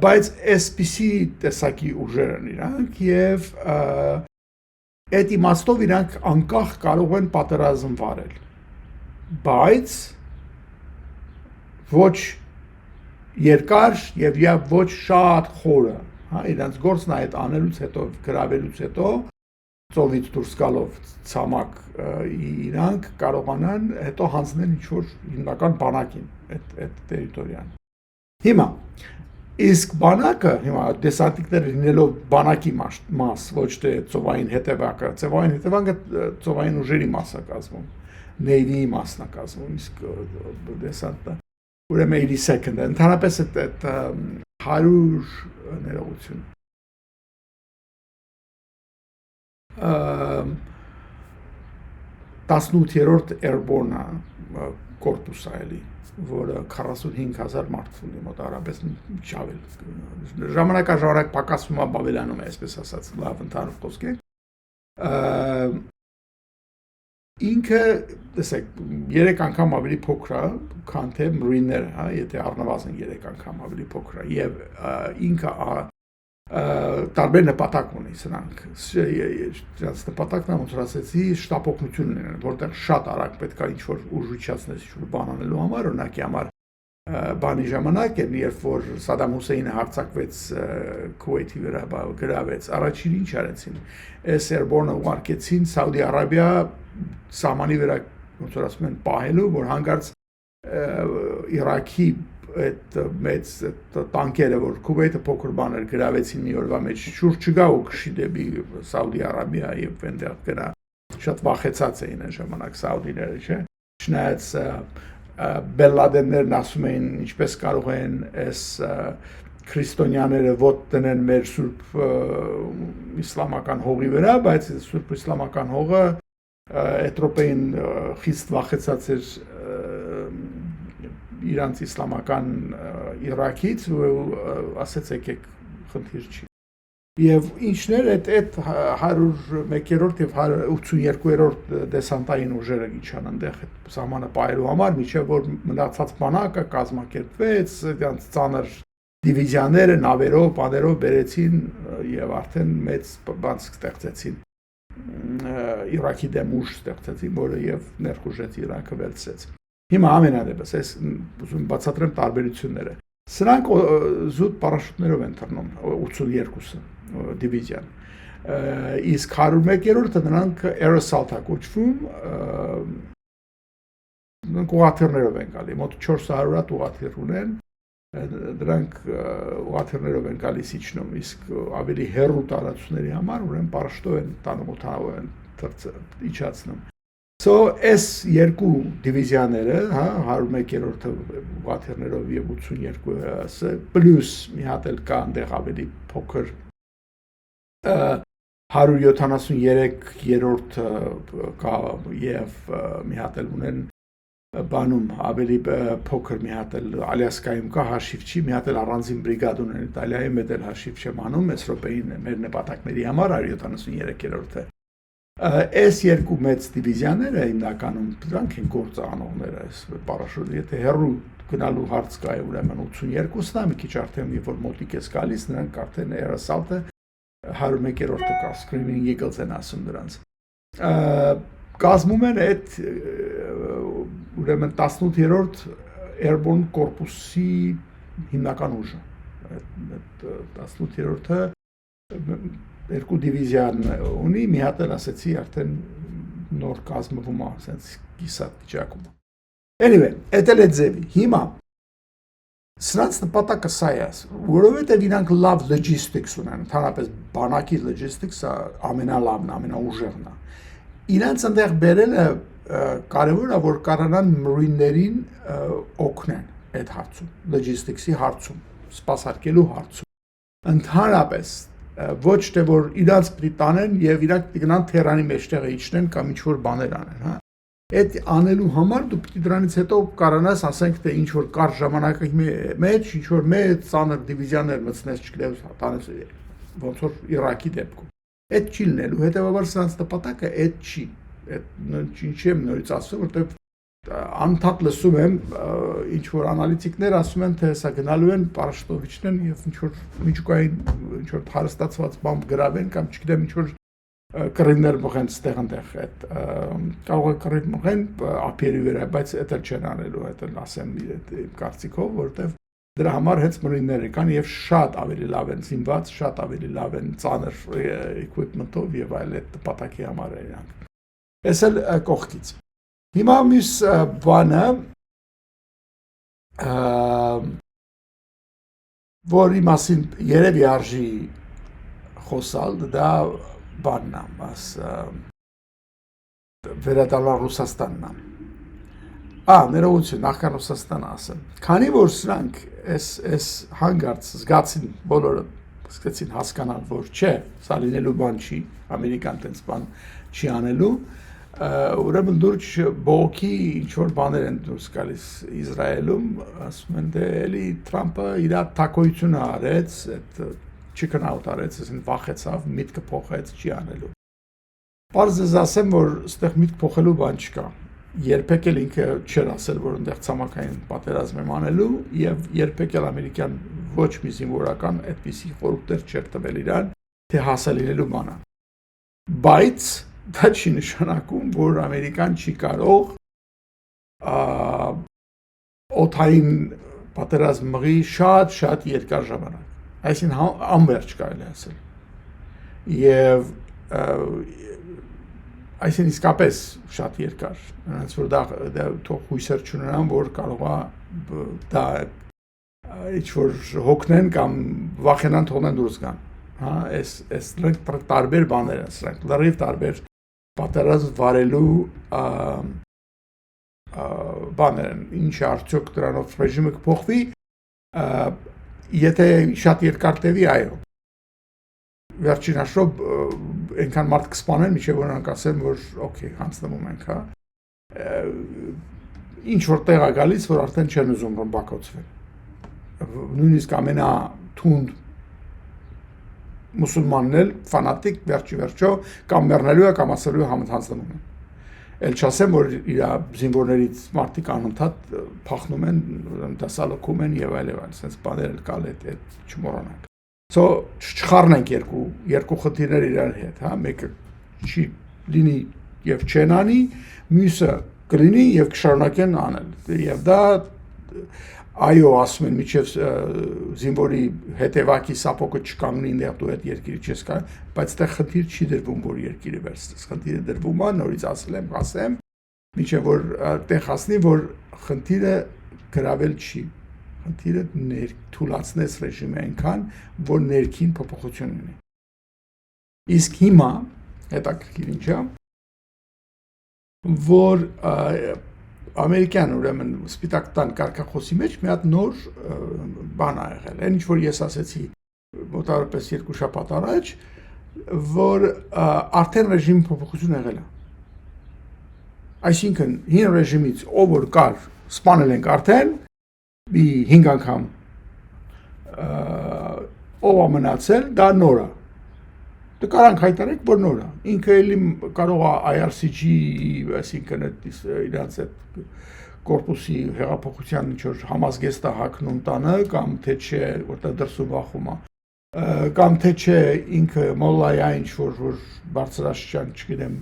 բայց այսպիսի տեսակի ուժեր են իրանք եւ այդ իմաստով իրանք անկախ կարող են պատերազմ վարել բայց ոչ երկար եւ ոչ շատ խորը հա իրանք գործն է այդ անելուց հետո գրավելուց հետո ծովից դուրս գալով ցամաք իրանք կարողանան հետո հանձնել ինչ-որ հիմնական բանակին այդ տերիտորիան։ Հիմա իսկ բանակը հիմա դեսանտիկները լինելով բանակի մաս, ոչ թե ծովային հետևակը, ծովային ուժերի մաս է կազմում, Navy-ի մասն է կազմում, իսկ դեսանտը ուրեմն 80 second, ընդհանրապես այդ 100 ներողություն 18-րդ Airborne կորպուսը էլի, որը 45,000 մարդ ունի մոտավորապես շավել։ Ժամանակ պակասում է Բաբելանում է, այսպես ասած, լավ ընդհանուր խոսք է։ Ինքը, տեսեք, 3 անգամ ավելի փոքր է, քան թե Marine-ները, հա, եթե առնվազն 3 անգամ ավելի փոքր է, եւ ինքը տարբեր նպատակ ունի սրանք։ Դրանց նպատակն է, ոնց որ ասեցի, շտապօգնություն ունեն, որտեղ շատ արագ պետք է ինչ-որ ուժ իջացնես, ինչ-որ բան անելու համար, օրինակի համար բանի ժամանակ էր, երբ որ Սադամ Հուսեյնը հարձակվեց Քուվեյթի վրա, գրավեց, առաջին ինչ արեցին, այս Airborne-ը ուղարկեցին Սաուդի Արաբիա սահմանի վրա, ոնց որ ասում են, պահելու, որ հանկարծ Իրաքի այդ մեծ տանկերը, որ Քուվեյթը փոքր բան էր, գրավեցին մի օրվա մեջ, շուրջ չգա ու քշի դեպի Սաուդի Արաբիա եւ այնտեղ գնա։ Շատ վախեցած էին այն ժամանակ սաուդիները, չէ՞։ Չնայած Բեն Լադեններն ասում էին, ինչպես կարող են այս քրիստոնյաները ոտ տնեն մեր սուրբ իսլամական հողի վրա, բայց սուրբ իսլամական հողը Էթրոպեին խիստ վախեցած էր իրանց իսլամական Իրաքից ու ասեց եկեք խնդիր չի։ Եվ ինչներ այդ 101-րդ եւ 182-րդ դեսանտային ուժերը իջան այնտեղ այդ սահմանը պահելու համար, միջև որ մնացած բանակը կազմակերպվեց, դրանց ծանր դիվիզիաները նավերով, բաներով բերեցին եւ արդեն մեծ բան ստեղծեցին։ Իրաքի դեմ ուժ ստեղծեցին, որը եւ ներխուժեց Իրաքը վերցրեց։ Հիմա ամենադեպս այս ուզում բացատրեմ տարբերությունները։ Սրանք զուտ պարաշուտներով են թռնում 82-ը դիվիզիան։ Իսկ 101-րդը նրանք air assault կոչվում, նրանք ուղղաթիռներով են գալի, մոտ 400 ուղղաթիռ ունեն, դրանք ուղղաթիռներով են գալիս իջնում, իսկ ավելի հեռու տարածությունների համար ուրեմն պարաշուտով են տանում օդանավով են իջացնում։ Այս երկու դիվիզիաները, հա, 101-րդը ուղղաթիռներով եւ 82-ը, պլյուս մի հատ էլ կա այնտեղ ավելի փոքր 173-րդը կա եւ մի հատ էլ ունեն բանում ավելի փոքր մի հատ էլ Ալյասկայում կա հաշիվչի, մի հատ էլ առանձին բրիգադ ունեն Իտալիայում, այդ էլ հաշիվ չեմ անում, Էսրոպեին մեր նպատակների համար 173-րդը։ Այս երկու մեծ դիվիզիաները հիմնականում դրանք են գործանողները, այս պարաշուտ, եթե հեռու գնալու հարց կա, ուրեմն 82-ն է, մի քիչ արդեն երբ որ մոտիկ ես գալիս, նրանք արդեն air assault-ը 101-րդը կա, Screaming Eagles են ասում դրանց։ Կազմում են այդ ուրեմն 18-րդ Airborne կորպուսի հիմնական ուժը։ Այդ 18-րդը երկու դիվիզիան ունի, մի հատ էլ ասեցի արդեն նոր կազմվում է, ասենց կիսատ վիճակում։ Anyway, այդ էլ է ձևի։ Հիմա սրանց նպատակը սա է, որովհետև իրանք լավ logistics ունեն, ընդհանրապես բանակի logistics-ը ամենալավն, ամենաուժեղն է։ Իրանց այնտեղ բերելը կարևոր է, որ կարողանան Marine-ներին օգնեն այդ հարցում, logistics-ի հարցում, սպասարկելու հարցում։ Ընդհանրապես ոչ թե որ իրանց պիտի տանեն եւ իրանք գնան Թերանի մեջտեղը իջնեն կամ ինչ որ բաներ անեն, հա։ Այդ անելու համար դու պիտի դրանից հետո կարողանաս ասենք թե ինչ որ կար ժամանակի մեջ ինչ որ մեծ ծանր դիվիզիաներ մտցնես, չգիտեմ, տանես ոնց որ Իրաքի դեպքում։ Այդ չի լինելու, հետեւաբար սրանց նպատակը այդ չի։ Այդ ինչի եմ նորից ասում, որտեղ անդադ լսում եմ ինչ որ անալիտիկներ ասում են թե հեսա գնալու են պարաշտովիչներն եւ ինչ որ միջուկային ինչ որ հարստացված բան գրավեն կամ չգիտեմ ինչ որ կռիվներ մղեն ստեղ այնտեղ այդ կարող է կռիվ մղեն ափերի վրա, բայց դա չեն անելու, դա ասեմ իմ կարծիքով, որովհետեւ Դրա համար հենց մրինները կան եւ շատ ավելի լավ են զինված, շատ ավելի լավ են ծանր equipment-ով եւ այլ այդ նպատակի համար իրանք։ Էս էլ կողքից։ Հիմա մյուս բանը որի մասին երևի արժի խոսալ, դա բանն է, մաս վերադառնալ Ռուսաստանն է։ Ներողություն, նախքան Ռուսաստանը ասեմ։ Քանի որ սրանք այս հանգարց զգացին բոլորը սկսեցին հասկանալ, որ չէ, սա լինելու բան չի, ամերիկան տենց բան չի անելու, ուրեմն դուրջ բողոքի ինչ-որ բաներ են դուրս գալիս Իսրայելում, ասում են դե էլի Թրամփը իր թակոյությունը արեց, այդ chicken out արեց, ասեն վախեցավ, միտքը փոխեց, չի անելու։ Պարզ ես ասեմ, որ այստեղ միտք փոխելու բան չկա։ Երբեք էլ ինքը չէր ասել, որ այնտեղ ցամաքային պատերազմ եմ անելու եւ երբեք էլ ամերիկյան ոչ մի զինվորական այդպիսի խորհուրդներ չէր տվել իրան, թե հասել լինելու բանը։ Բայց դա չի նշանակում, որ ամերիկան չի կարող օդային պատերազմ մղի շատ երկար ժամանակ։ Այսինքն անվերջ կարելի ասել։ Եվ այսինքն իսկապես շատ երկար, այնց որ դա թող հույսեր չունենան, որ կարող է դա ինչ-որ հոգնեն կամ վախենան թողնեն դուրս գան, հա, այս տարբեր բաներ են սրանք, լրիվ տարբեր պատերազմ վարելու բաներ են, ինչ արդյոք դրանով ռեժիմը կփոխվի, եթե շատ երկար տևի, այո։ Վերջին հաշվով այնքան մարդ կսպանեն, մինչև որ նրանք ասեն, որ օքեյ, հանձնվում ենք, հա։ Ինչ որ տեղ է գալիս, որ արդեն չեն ուզում ռմբակոծվել։ Նույնիսկ ամենաթունդ մուսուլմանն էլ ֆանատիկ վերջո կամ մեռնելու է կամ ասելու է հանձնվում են։ Էլ չասեմ, որ իր զինվորներից մարդիկ անընդհատ փախնում են, դասալքում են եւ այլ, sense բաներ կալ այդ չմոռանանք։ Չխառնենք երկու խնդիրներ իրար հետ, հա, մեկը չի լինի եւ չեն անի, մյուսը կլինի եւ կշարունակեն անել։ Եվ դա այո, ասում են, միջև զինվորի հետևակի սապոկը չկանգնի, այնտեղ դու այդ երկիրը չես կարող, բայց այդտեղ խնդիր չի դրվում, որ երկիրը վերցնես։ Խնդիրը դրվում է, նորից ասեմ, միջև որ այդտեղ հասնի, որ խնդիրը գրավել չի։ Խնդիրը թուլացնես ռեժիմը այնքան, որ ներքին փոփոխություն ունի։ Իսկ հիմա, հետաքրքիր ինչ է, որ ամերիկյան ուրեմն սպիտակ տան կարգախոսի մեջ մի հատ նոր բան ա եղել։ Այն ինչ որ ես ասեցի մոտավորապես 2 շաբաթ առաջ, որ արդեն ռեժիմի փոփոխություն եղել է։ Այսինքն հին ռեժիմից ով որ կար, սպանել ենք արդեն, մի 5 անգամ ով է մնացել, դա նոր է։ Դե կարանք հայտարարենք, որ նոր է։ Ինքը էլի կարող է IRCG, այսինքն իրաց այդ կորպուսի հեղափոխության ինչ-որ համազգեստը հակնում տանը, կամ թե չէ, որտեղ դրսում վախում է, կամ թե չէ ինքը մոլլայա ինչ-որ բարձրաշրջան, չգիտեմ,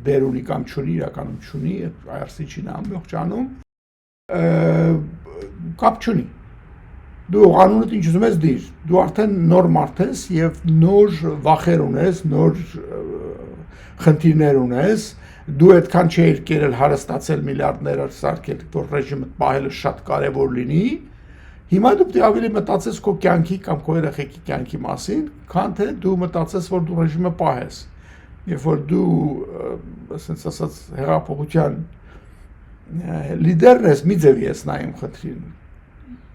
դեր ունի կամ չունի, իրականում չունի, IRCG-ն է ամբողջ անում, կապ չունի։ Դու անունդ ինչ ուզում ես դիր, դու արդեն նոր մարդ ես եւ նոր վախեր ունես, նոր խնդիրներ ունես, դու այդքան չէիր կերել հարստացել միլիարդներ սարքել, որ ռեժիմը պահելը շատ կարեւոր լինի, հիմա դու պետք է ավելի մտածես քո կյանքի կամ քո երեխեքի կյանքի մասին, քան թե դու մտածես, որ դու ռեժիմը պահես։ Երբ որ դու, ասենց ասած, հեղափոխության լիդերն ես, մի ձևի ես նայում խնդրին,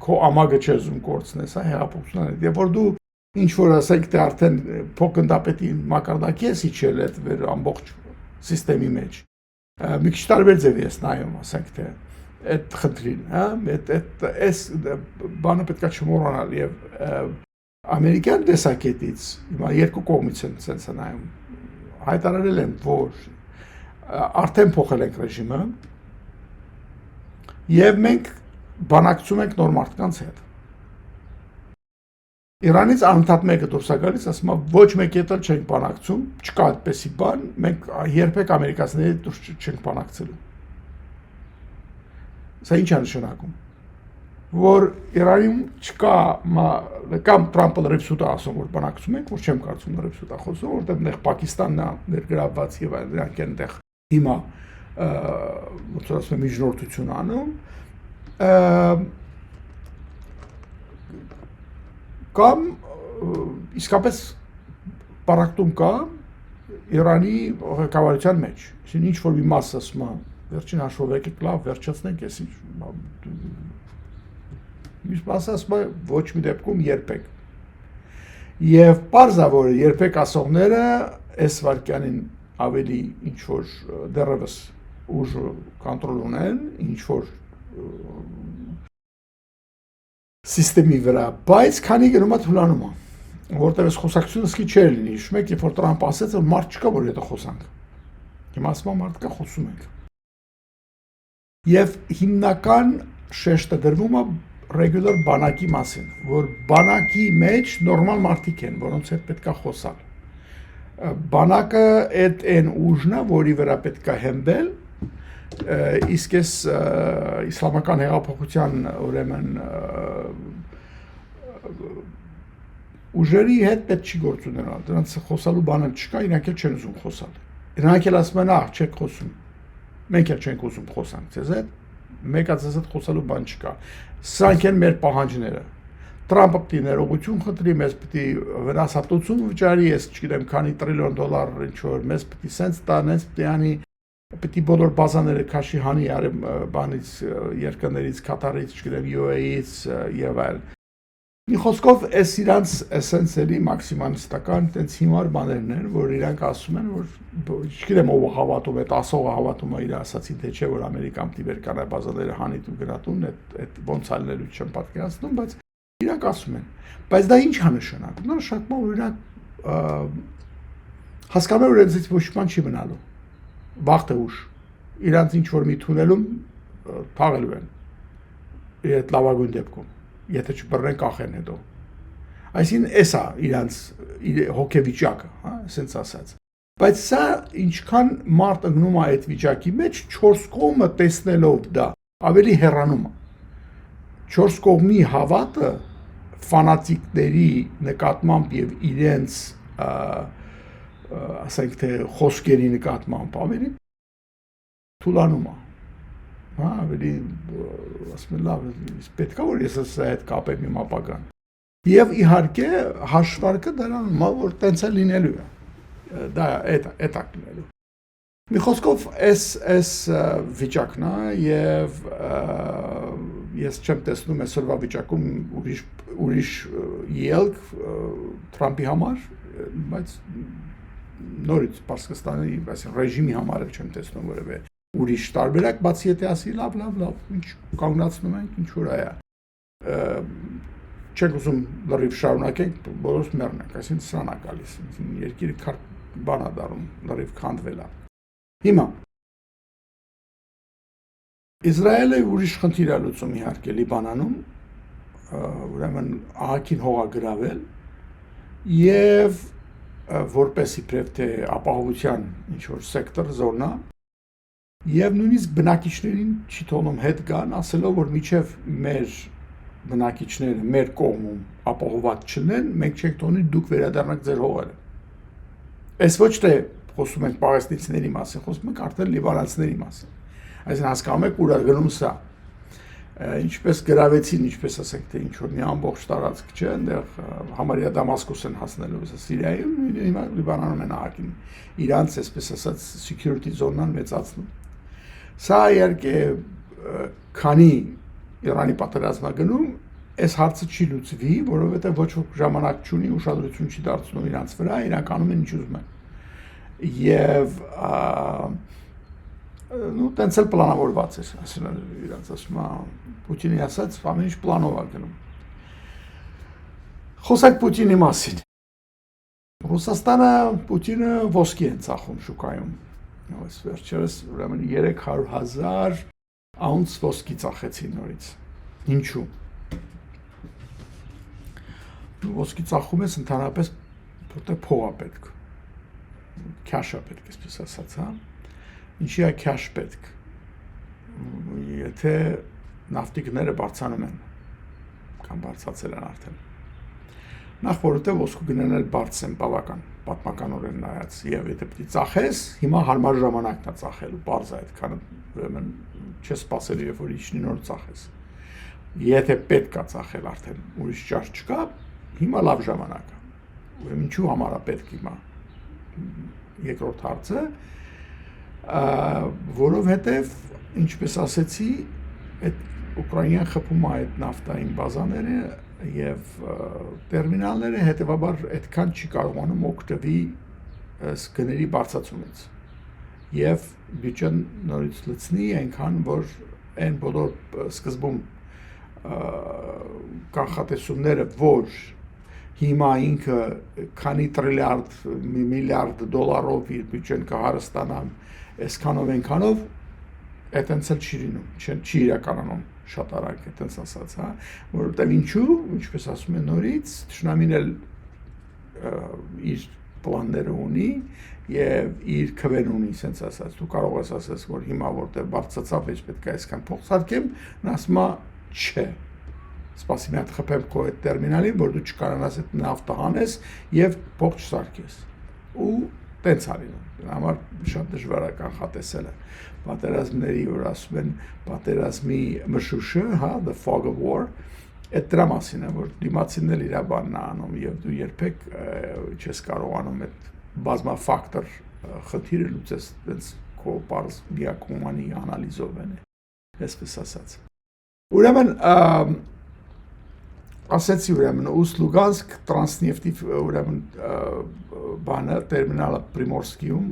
քո ամագը չես ուզում կորցնես, հա, հեղափոխությունն է, երբ որ դու ինչ որ ասենք թե արդեն փոքնդապետի մակարդակի ես իջել այդ ամբողջ սիստեմի մեջ, մի քիչ տարբեր ձևի ես նայում, ասենք թե այդ խնդրին, հա, այս բանը պետք է չմոռանալ եւ ամերիկյան տեսակետից հիմա երկու կողմից են sense նայում, հայտարարել են, որ արդեն փոխել ենք ռեժիմը եւ մենք բանակցում ենք նոր մարդկանց հետ։ Իրանից անընդհատ մեկը դուրս է գալիս, ասում է ոչ մեկ հետ չենք բանակցում, չկա այդպեսի բան, մենք երբեք ամերիկացիների դուրս չենք բանակցելու։ Սա ինչ է նշանակում։ որ Իրանում չկա կամ Թրամփը լրիվ սուտ է ասում, որ բանակցում ենք, որ չեմ կարծում լրիվ սուտ է խոսում, որտեղ այնտեղ Պակիստանն է ներգրավված եւ այլն, նրանք այնտեղ հիմա ոնց որ ասում եմ միջնորդություն անում, կամ իսկապես պարակտում կա Իրանի ղեկավարության մեջ, այսինքն ինչ որ մի մաս ասում է, վերջին հաշվով եկեք լավ վերջացնենք, ես Մյուս մասը ասում է ոչ մի դեպքում երբեք։ Եվ պարզա որ երբեք ասողները այս վարքյանին ավելի ինչ որ դեռևս ուժ կոնտրոլ ունեն, ինչ որ սիստեմի վրա, բայց քանի գնում է թուլանում է, որտեղ այս խոսակցությունը սկի չէր լինի, հիշում եք, երբ որ Տրամփ ասեց, որ մարդ չկա, որ հետո խոսանք։ Հիմա ասում է մարդ կա, խոսում ենք։ Եվ հիմնական շեշտը դրվում է regular բանակի մասին, որ բանակի մեջ նորմալ մարդիկ են, որոնց հետ պետքա խոսալ։ Բանակը այդ այն ուժն է, որի վրա պետքա հենվել, իսկ այս իսլամական հեղափոխության ուրեմն ուժերի հետ պետք չի գործ ունենալ, դրանց խոսալու բանը չկա, իրանք էլ չեն ուզում խոսալ։ Իրանք էլ ասում են, չեք խոսում, մենք էլ չենք ուզում խոսանք ձեզ հետ, մեկը ձեզ հետ խոսալու բան չկա։ Սրանք են մեր պահանջները։ Տրամփը պիտի ներողություն խնդրի, մեզ պիտի վնասատություն վճարի, ես չգիտեմ քանի տրիլիոն դոլար ինչ որ մեզ պիտի սենց տա, նենց պիտի անի, պիտի բոլոր բազաները քաշի հանի արեմ բանից երկրներից, Կատարից, չգիտեմ UAE-ից եւ այլն։ Մի խոսքով այս իրանց էսենցիալի մաքսիմալիստական տենց հիմար բաներն են, որ իրանք ասում են, որ չգիտեմ ով հավատում է, ասողը հավատում է իր ասացին, թե չէ որ Ամերիկան պիտի վերկանա բազաները հանիտ ու գնատուն, այդ ոնց ալնելու չեմ պատկերացնում, բայց իրանք ասում են, բայց դա ինչ է նշանակում։ Դա նշանակում է, որ իրանք հասկանում են, որ այնպես ոչ բան չի մնալու։ Վաղ թե ուշ իրանք ինչ որ մի թունելում թաղելու են։ Այդ լավագույն դեպքում եթե չբռնեն կախեն հետո։ Այսինքն էսա իրանց հոգեվիճակը, հա, ասենց ասած։ Բայց սա ինչքան մարդ ընկնում է այդ վիճակի մեջ, 4 կողմը տեսնելով դա, ավելի հեռանում է։ 4 կողմի հավատը ֆանատիկների նկատմամբ եւ իրենց ասենք թե խոսքերի նկատմամբ ավելի թուլանում է։ Հա, ավելի ասում եմ լավ, պետքա որ ես ասա այդ կապեմ իմ ապագան։ Եվ իհարկե հաշվարկը դրանում է, որ տենց է լինելու է։ Դա է լինելու։ Մի խոսքով այս վիճակն է եւ ես չեմ տեսնում այսօրվա վիճակում ուրիշ ելք Թրամփի համար, բայց նորից Պարսկաստանի ռեժիմի համար չեմ տեսնում որևէ ուրիշ տարբերակ, բացի եթե ասի լավ, ինչ կանգնացնում ենք, ինչ որ այա։ Չենք ուզում լրիվ շարունակենք, բոլորս մեռնենք, այսինքն սրան է գալիս, երկիրը քարտ բան է դառնում, լրիվ քանդվել է։ Հիմա Իսրայելը ուրիշ խնդիր է լուծում իհարկե Լիբանանում, ուրեմն ահագին հող է գրավել եւ որպես իբրև թե ապահովության ինչ որ սեկտոր զոնա եւ նույնիսկ բնակիչներին չի թողնում հետ գան, ասելով որ միջև մեր բնակիչները մեր կողմում ապահոված չլինեն, մենք չենք թողնի դուք վերադառնաք ձեր հողերը։ Այս ոչ թե խոսում ենք պաղեստինցիների մասին, խոսում ենք արդեն լիբանանցիների մասին։ Այսինքն հասկանում եք ուր է գնում սա։ Ինչպես գրավեցին, ինչպես ասենք թե ինչ որ մի ամբողջ տարածք չէ, այնտեղ համարյա Դամասկոս են հասնելու, Սիրիայում, հիմա Լիբանանում են ահագին իրանց, այսպես ասած, security զոնան մեծացնում։ Սա իհարկե քանի Իրանի պատերազմը գնում, այս հարցը չի լուծվի, որովհետև ոչ ոք ժամանակ չունի, ուշադրություն չի դարձնում իրանց վրա, իրանք անում են ինչ ուզում են։ Եվ նու տենց էլ պլանավորված էր, ասեն իրանց ասում է Պուտինի ասած, ամեն ինչ պլանով է գնում։ Խոսենք Պուտինի մասին։ Ռուսաստանը Պուտինը ոսկի են ծախում շուկայում։ Այս վերջերս ուրեմն 300,000 աունց ոսկի ծախեցին նորից։ Ինչու։ Ոսկի ծախում ես ընդհանրապես որտեղ փող է պետք։ Քաշ է պետք, այսպես ասած, հա։ Ինչի է քաշ պետք։ Եթե նավթիկները բարձրանում են այդքան բարձրացել են արդեն։ Նախ որովհետև ոսկու գնան էլ բարձր են բավական պատմականորեն նայած, եւ եթե պիտի ծախես, հիմա հարմար ժամանակն է ծախելու, բարձ է այդքանը, ուրեմն չես սպասելու, երբ որ իջնի նոր ծախես։ Եթե պետք է ծախել արդեն ուրիշ ճար չկա, հիմա լավ ժամանակ է։ Ուրեմն ինչու համար է պետք հիմա։ Երկրորդ հարցը, որովհետև ինչպես ասեցի, այդ Ուկրաինան խփում է այդ նավթային բազաները եւ տերմինալները, հետեւաբար այդքան չի կարողանում օգտվի գների բարձրացումից եւ բյուջեն նորից լցնի այնքան որ այն բոլոր սկզբում կանխատեսումները որ հիմա ինքը քանի միլիարդ դոլարով իր բյուջեն կհարստանա այսքանով այնքանով այդտենց էլ չի լինում, չի իրականանում շատ արագ այդտենց ասած, հա, որովհետև ինչու, ինչպես ասում են նորից, թշնամին էլ իր պլանները ունի եւ իր քվեն ունի, ասենց ասած, դու կարող ես ասես, որ հիմա որտեղ բարձրացավ, ես պետք է այսքան փող սարքեմ, նա ասում է, չէ։ Սպասի մի հատ խփեմ քո այդ տերմինալին, որ դու չկարանաս այդ նավթը հանես եւ փող չսարքես։ Ու տենց արին։ Դրա համար շատ դժվար է կանխատեսելը։ Պատերազմների, որ ասում են, պատերազմի մշուշը, հա, the fog of war, այդ դրա մասին է, որ դիմացինն էլ իր բանն է անում եւ դու երբեք չես կարողանում այդ բազմաֆակտոր խնդիրը լուծես, տենց քո բարձ դիակոմանի անալիզով են, այսպես ասած։ Ուրեմն ասեցի ուրեմն Ուստ-Լուգանսկ տրանսնեֆտի ուրեմն բանը տերմինալը Պրիմորսկիում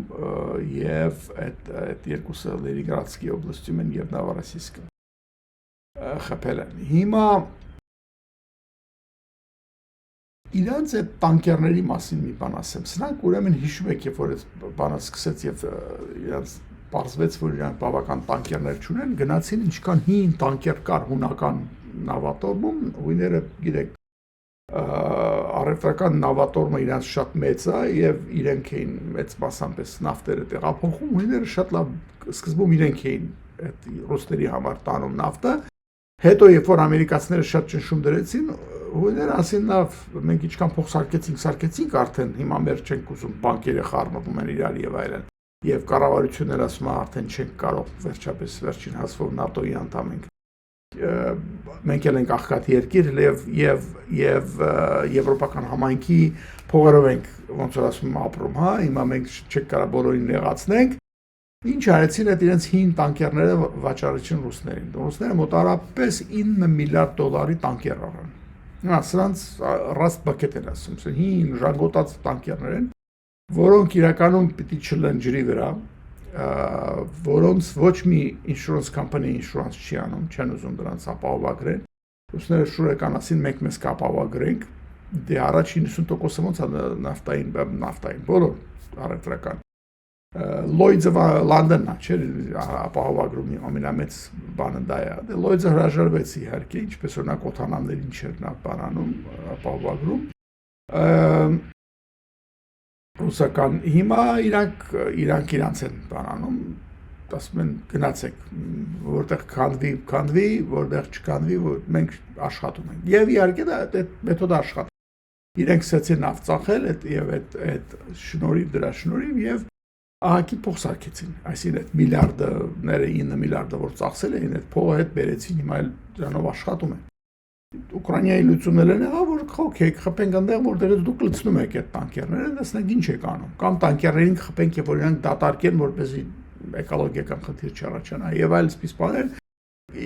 եւ այդ երկուսը Լենինգրադսկի օբլաստում են եւ Նովորոսիիսկը խփել են։ Հիմա իրանց այդ տանկերների մասին մի բան ասեմ։ Սրանք ուրեմն հիշում եք, երբ որ այդ բանը սկսեց եւ իրանց պարզվեց, որ իրանք բավական տանկերներ չունեն, գնացին ինչքան հին տանկեր կար հունական նավատորմում, ուիները գիտեք առևտրական նավատորմը իրանց շատ մեծ է եւ իրենք էին մեծ մասամբ նավթերը տեղափոխում, ուիները շատ լավ սկզբում իրենք էին այդ ռուսների համար տանում նավթը, հետո երբ որ ամերիկացիները շատ ճնշում դրեցին, ուիները ասին լավ, մենք ինչքան փող սարքեցինք արդեն, հիմա մեր չենք ուզում, բանկերը խառնվում են իրար եւ այլն։ Եվ կառավարությունները ասում են արդեն չենք կարող վերջապես վերջին հասվով ՆԱՏՕ-ի անդամ ենք։ Մենք էլ ենք աղքատ երկիր եւ եվրոպական համայնքի փողերով ենք ոնց որ ասում ապրում, հա, հիմա մենք չենք կարող բոլորին նեղացնենք։ Ինչ արեցին այդ իրենց հին տանկերները վաճառեցին ռուսներին։ Ռուսները մոտարապես 9 միլիարդ դոլարի տանկեր առան։ Հիմա սրանց ռաստ բակետ են ասում, հին ժանգոտած տանկերներ են, որոնք իրականում պիտի չլեն ջրի վրա, որոնց ոչ մի insurance company insurance չի անում, չեն ուզում դրանց ապահովագրեն։ Ռուսները շուրեկան ասին մենք մեզ կապահովագրենք, դե առաջ 90%-ը ոնց է նավթային, բոլոր առևտրական։ Լոյդզը Լոնդոնն է, չէ՞, ապահովագրումի ամենամեծ բանը դա է։ Դե Լոյդզը հրաժարվեց իհարկե, ինչպես օրինակ օթանաններին չէր նա բանանում ապահովագրում։ Ռուսական հիմա իրանք իրանց են բանանում, ասում են գնացեք, որտեղ քանդվի, որտեղ չքանդվի, մենք աշխատում ենք։ Եվ իհարկե դա մեթոդը աշխատում։ Իրենք սկսեցին նավթ ծախել եւ այդ շնորհիվ դրա շնորհիվ եւ ահագին փող սարքեցին, այսինքն այդ միլիարդները 9 միլիարդը որ ծախսել էին, այդ փողը հետ բերեցին, հիմա էլ դրանով աշխատում են։ Ուկրաինայի լուծումն էլ եղավ, որ օքեյ, խփենք այնտեղ, որտեղ դուք լցնում եք այդ տանկերները, տեսնենք ինչ եք անում։ Կամ տանկերներին խփենք, եւ որ իրանք դատարկեն, որպեսզի էկոլոգիական խնդիր չառաջանա եւ այլ սպիս բաներ։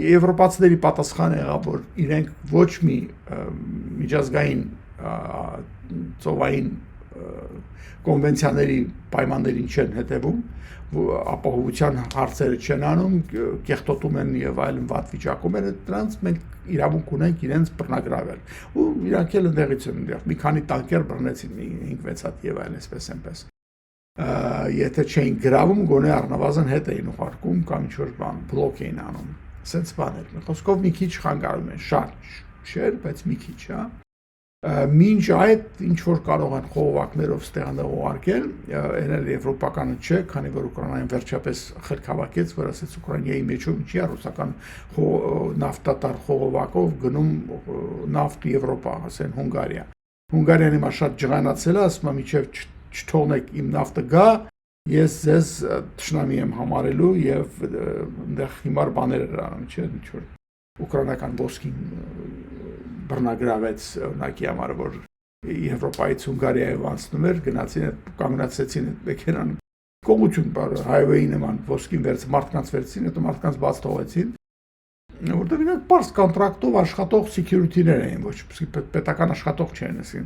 Եվրոպացիների պատասխանը եղավ, որ իրենք ոչ մի միջազգային ծովային կոնվենցիաների պայմաններին չեն հետևում, ապահովության հարցերը չեն անում, կեղտոտում են եւ այլն վատ վիճակում են, դրանց մենք իրավունք ունենք իրենց բռնագրավել։ Ու իրանք էլ ընդեղից են այնտեղ մի քանի տանկեր բռնեցին 5-6 հատ եւ այլն այսպես այնպես։ Եթե չէին գրավում, գոնե առնվազն հետ էին ուղարկում կամ ինչ որ բան բլոկ էին անում։ Սենց բաներ։ Խոսքով մի քիչ խանգարում են, շատ չէր, բայց մի քիչ, հա։ Մինչ այդ ինչ որ կարող են խողովակներով ստեղանալ ուղարկել, այլ եվրոպականը չէ, քանի որ Ուկրաինան վերջապես խելք հավաքեց, որ ասեց Ուկրաինայի մեջով չի ռուսական նավթատար խողովակով գնում նավթ Եվրոպա, ասեն Հունգարիա։ Հունգարիան հիմա շատ ջղանացել է, ասում է միջև չթողնեք իմ նավթը գա, ես ձեզ թշնամի եմ համարելու եւ այնտեղ հիմար բաներ անում, չէ՞, ինչ որ ուկրաինական ոսկին բռնագրավեց օրինակի համար, որ Եվրոպայից Հունգարիայով անցնում էր, գնացին կանգնացեցին այդ մեքենան, կողություն բառը հայվեի նման ոսկին վերց մարդկանց վերցին, հետո մարդկանց բաց թողեցին, որտեղ իրանք պարզ կոնտրակտով աշխատող security-ներ էին, ոչ պետական աշխատող չեն ասին։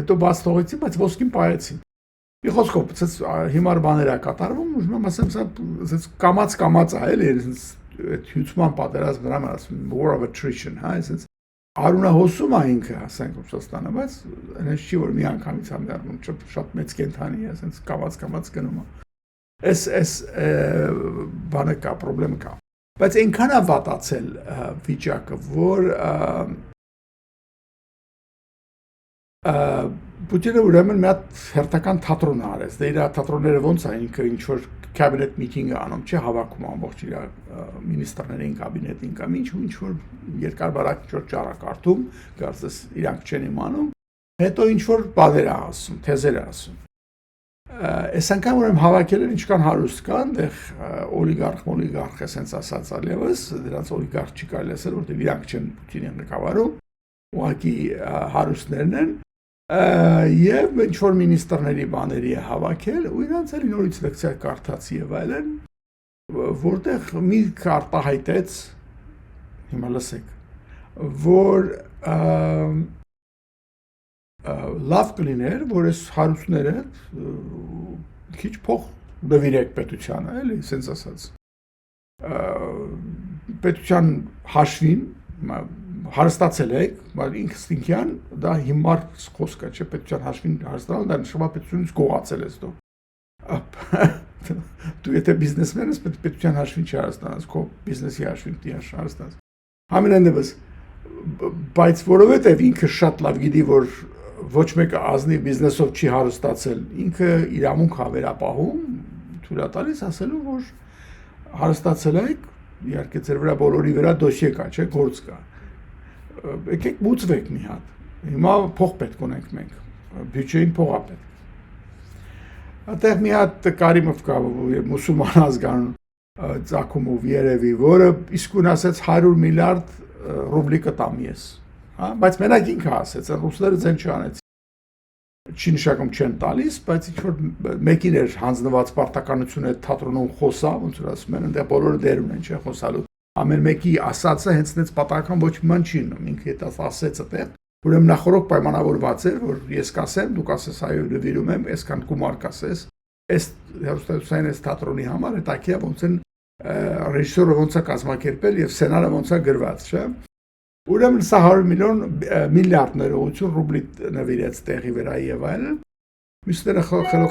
Հետո բաց թողեցին, բայց ոսկին պահեցին։ Մի խոսքով, հիմար բաներ է կատարվում, ուզում եմ ասեմ, սա կամած է, էլի, այդ հյուսման պատերազմ դրան ասում war of attrition, հա, այսինքն արունը հոսում է ինքը, ասենք Ռուսաստանը, բայց այնպես չի որ մի անգամից համարվում, շատ մեծ կենթանի է, այսինքն կամած գնում է։ Այս բանը կա, խնդրեմ կա։ Բայց այնքան է վատացել վիճակը, որ Պուտինը ուրեմն մի հատ հերթական թատրոն արեց, դե իր թատրոնները ոնց է ինքը ինչ որ cabinet meeting-ը անում, չէ, հավաքում ամբողջ իր մինիստրներին, կաբինետին կամ ինչ որ երկար բարակ ինչ որ ճառակարդում, կարծես իրանք չեն իմանում, հետո ինչ որ բաներ է ասում, թեզեր է ասում։ Այս անգամ ուրեմն հավաքել են ինչքան հարուստ կան, դեղ օլիգարխ է սենց ասած ալևս, դրանց օլիգարխ չի կարելի ասել, որտեղ իրանք չեն Պուտինին ղեկավարում, ուղղակի հարուստներն են, եւ ինչ որ մինիստրների բաների է հավաքել, ու իրանց էլ նորից լեկցիա կարդաց եւ այլն, որտեղ մի արտահայտեց, հիմա լսեք, որ լավ կլիներ, որ այս հարուստները քիչ փող նվիրեք պետությանը, էլի, ասենց ասած։ Պետության հաշվին հարստացել եք, բայց ինքստինքյան դա հիմար խոսք է, չէ, պետության հաշվին հարստանալ, դա նշանակում է պետությունից գողացել ես դու։ Դու եթե բիզնեսմեն ես, պետության հաշվին չի հարստանաս, քո բիզնեսի հաշվին չի հարստանաս։ Համենայնդեպս, բայց որովհետև ինքը շատ լավ գիտի, որ ոչ մեկը ազնիվ բիզնեսով չի հարստացել, ինքը իրավունք է վերապահում, թույլ է տալիս ասելու, որ հարստացել եք, իհարկե ձեր վրա բոլորի վրա դոսիե կա, չէ, գործ կա։ Եկեք մուծվեք մի հատ։ Հիմա փող պետք ունենք մենք, բյուջեին փող է պետք։ Այդտեղ մի հատ Կարիմով կա, մուսուլման ազգանուն ծագումով երևի, որը իսկույն ասեց 100 միլիարդ ռուբլի կտամ ես։ Հա, բայց մենակ ինքը ասեց, ռուսները ձեն չանեցին։ Չի նշանակում չեն տալիս, բայց ինչ որ մեկին էր հանձնված պարտականությունը թատրոնում խոսա, ոնց որ ասում են, այնտեղ բոլորը դեր ունեն, չէ, խոսալու։ Ամեն մեկի ասածը հենց նենց պատահական ոչ մի բան չի նում, ինքը դա ասեց այդտեղ, ուրեմն նախորդ պայմանավորված էր, որ ես կասեմ, դու կասես այո, նվիրում եմ, այսքան գումար կասես, այս հերոստատուսային այս թատրոնի համար հետաքրքիր ոնց են ռեժիսորը ոնց է կազմակերպել եւ սցենարը ոնց է գրված, չէ։ Ուրեմն սա 100 միլիարդ ներողություն ռուբլի նվիրեց տեղի վրա եւ այլն։ Մյուսները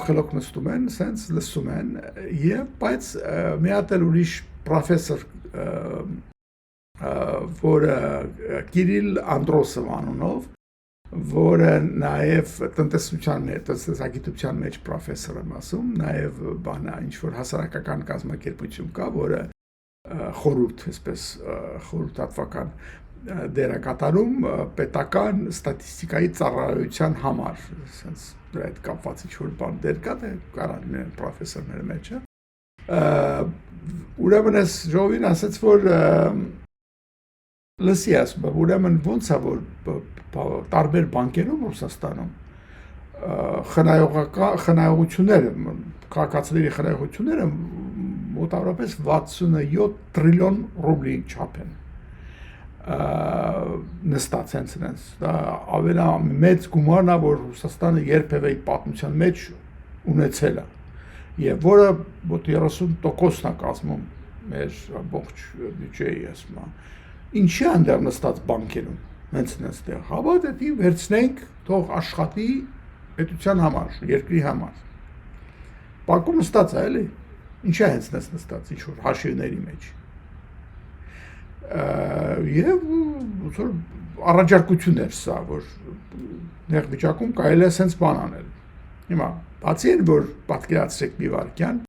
խելոք նստում են, սենց լսում են եւ բայց մի հատ էլ ուրիշ պրոֆեսոր որը Կիրիլ Անդրոսով անունով, որը նաեւ տնտեսագիտության մեջ պրոֆեսոր եմ ասում, նաեւ բանա ինչ որ հասարակական կազմակերպություն կա, որը խորհուրդ, այսպես խորհրդատվական դերակատարում պետական ստատիստիկայի ծառայության համար, ասենց դրա հետ կապված ինչ-որ բան դեր կա, թե կարող լինեն պրոֆեսորները մեջը։ Ուրեմն այս ժողովին ասաց, որ լսի ասում, ուրեմն ոնց է, որ տարբեր բանկերում Ռուսաստանում խնայողությունները, քաղաքացիների խնայողությունները մոտավորապես 67 տրիլիոն ռուբլի չափ են։ Նստած հենց դա ամենամեծ գումարն է, որ Ռուսաստանը երբևէ պատմության մեջ ունեցել է եւ որը մոտ 30%-ն է կազմում մեր ամբողջ բյուջեի, ասում եմ։ Ինչի անդր նստած բանկերում հենց այստեղ, հավա դա վերցնենք, թող աշխատի պետության համար, երկրի համար։ Բանկում նստած է, էլի։ Ինչի հենց նստած, ինչ որ հաշիվների մեջ։ Եվ ոնց որ առաջարկություն էր սա, որ նեղ վիճակում կարելի է sense բան անել։ Հիմա բացի այն, որ պատկերացրեք մի վարքյան,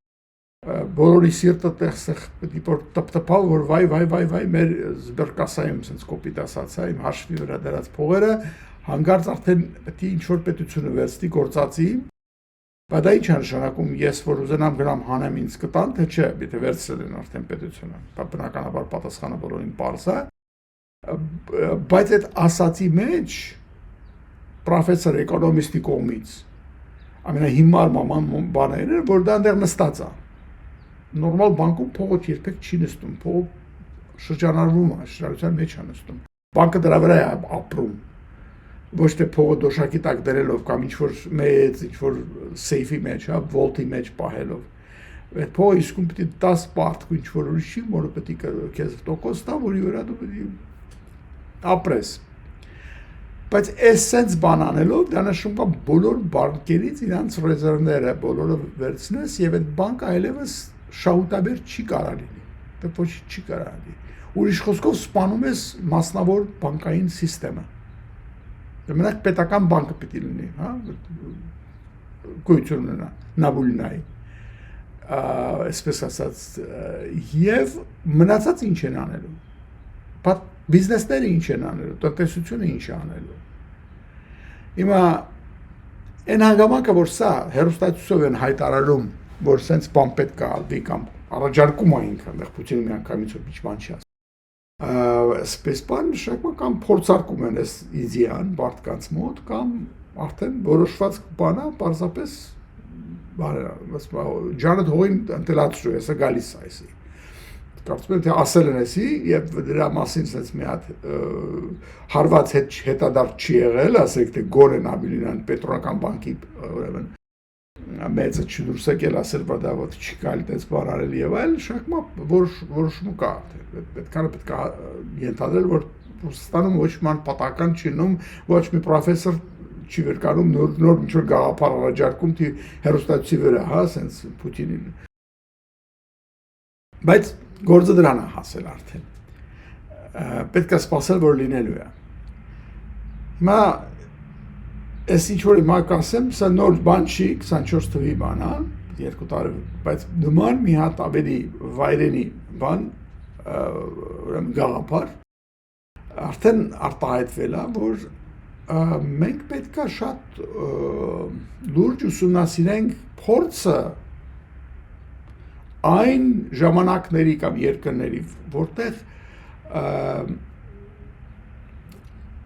բոլորի սիրտը տեղստեղ պետք է տպտպալ, որ վայ, մեր զբերկասայում sense կոպիտ ասացա, իմ հաշվի վրա դրած փողերը հանգարց արդեն պետք է ինչ-որ պետությունը վերցնի գործածի, բայց դա ինչ է նշանակում, ես որ ուզենամ գնամ հանեմ ինձ կտան, թե չէ, եթե վերցրել են արդեն պետությունը, դա բնականաբար պատասխանը բոլորին պարզ է, բայց այդ ասացի մեջ պրոֆեսոր էկոնոմիստի կողմից ամենահիմար բաները, որ դա այնտեղ նստած է։ Նորմալ բանկում փողը երբեք չի նստում, փողը շրջանառվում է, շրջանառության մեջ է նստում։ Բանկը դրա վրա է ապրում։ Ոչ թե փողը դոշակի տակ դրելով կամ ինչ-որ մեծ, ինչ-որ սեյֆի մեջ, հա, վոլտի մեջ պահելով։ Այդ փողը իսկում պետք է 10 պարտք ինչ-որ ուրիշի, որը պետք է քեզ տոկոս տա, որի վրա դու պետք է ապրես։ Բայց այս sense բան անելով դա նշում է բոլոր բանկերից իրանց ռեզերվները բոլորը վերցնես եւ այդ բանկը այլևս շահութաբեր չի կարող լինի, դա ոչ չի կարող լինի։ Ուրիշ խոսքով սպանում ես մասնավոր բանկային համակարգը։ Մենակ պետական բանկը պետք է լինի, հա, գույություն ունենա, նավուլնայի, այսպես ասած, եւ մնացած ինչ են անելու։ Բայց բիզնեսները ինչ են անելու, տնտեսությունը ինչ է անելու։ Հիմա այն հանգամանքը, որ սա հերոստատուսով են հայտարարում, որ սենց բան պետք է ալվի կամ առաջարկում է ինքն, այդտեղ Պուտինը միանգամից ոչ բան չի ասում։ Այսպես բան նշանակում կամ փորձարկում են այս իդեան մարդկանց մոտ կամ արդեն որոշված բան է, պարզապես Ջանետ Հողին ընտելացրու է, սա գալիս է այսի։ Կարծում եմ, թե ասել են էսի եւ դրա մասին sense մի հատ հարված հետադարձ չի եղել, ասեք թե գորեն ավելին պետրոնական բանկի ուրեմն մեծը չդուրս եկել ասել, որ դա ոչ չի կարելի դες բան արել եւ այլ, շակմա որոշում կա արդեն։ Պետք է ենթադրել, որ Ռուսաստանում ոչ ման պատական չինում, ոչ մի պրոֆեսոր չի վերկանում նոր ինչ-որ գաղափար առաջարկում թե հերոստատուսի վրա, հա, sense Պուտինին։ Բայց գործը դրան է հասել արդեն։ Պետք է սպասել, որ լինելու է։ Հիմա այս ինչ որ հիմա կասեմ, սա նոր բան չի, 24 թվի բան է, 2 տարի, բայց նման մի հատ ավելի վայրենի բան, ուրեմն գաղափար, արդեն արտահայտվել է, որ մենք պետք է շատ լուրջ ուսումնասիրենք փորձը այն ժամանակների կամ երկրների, որտեղ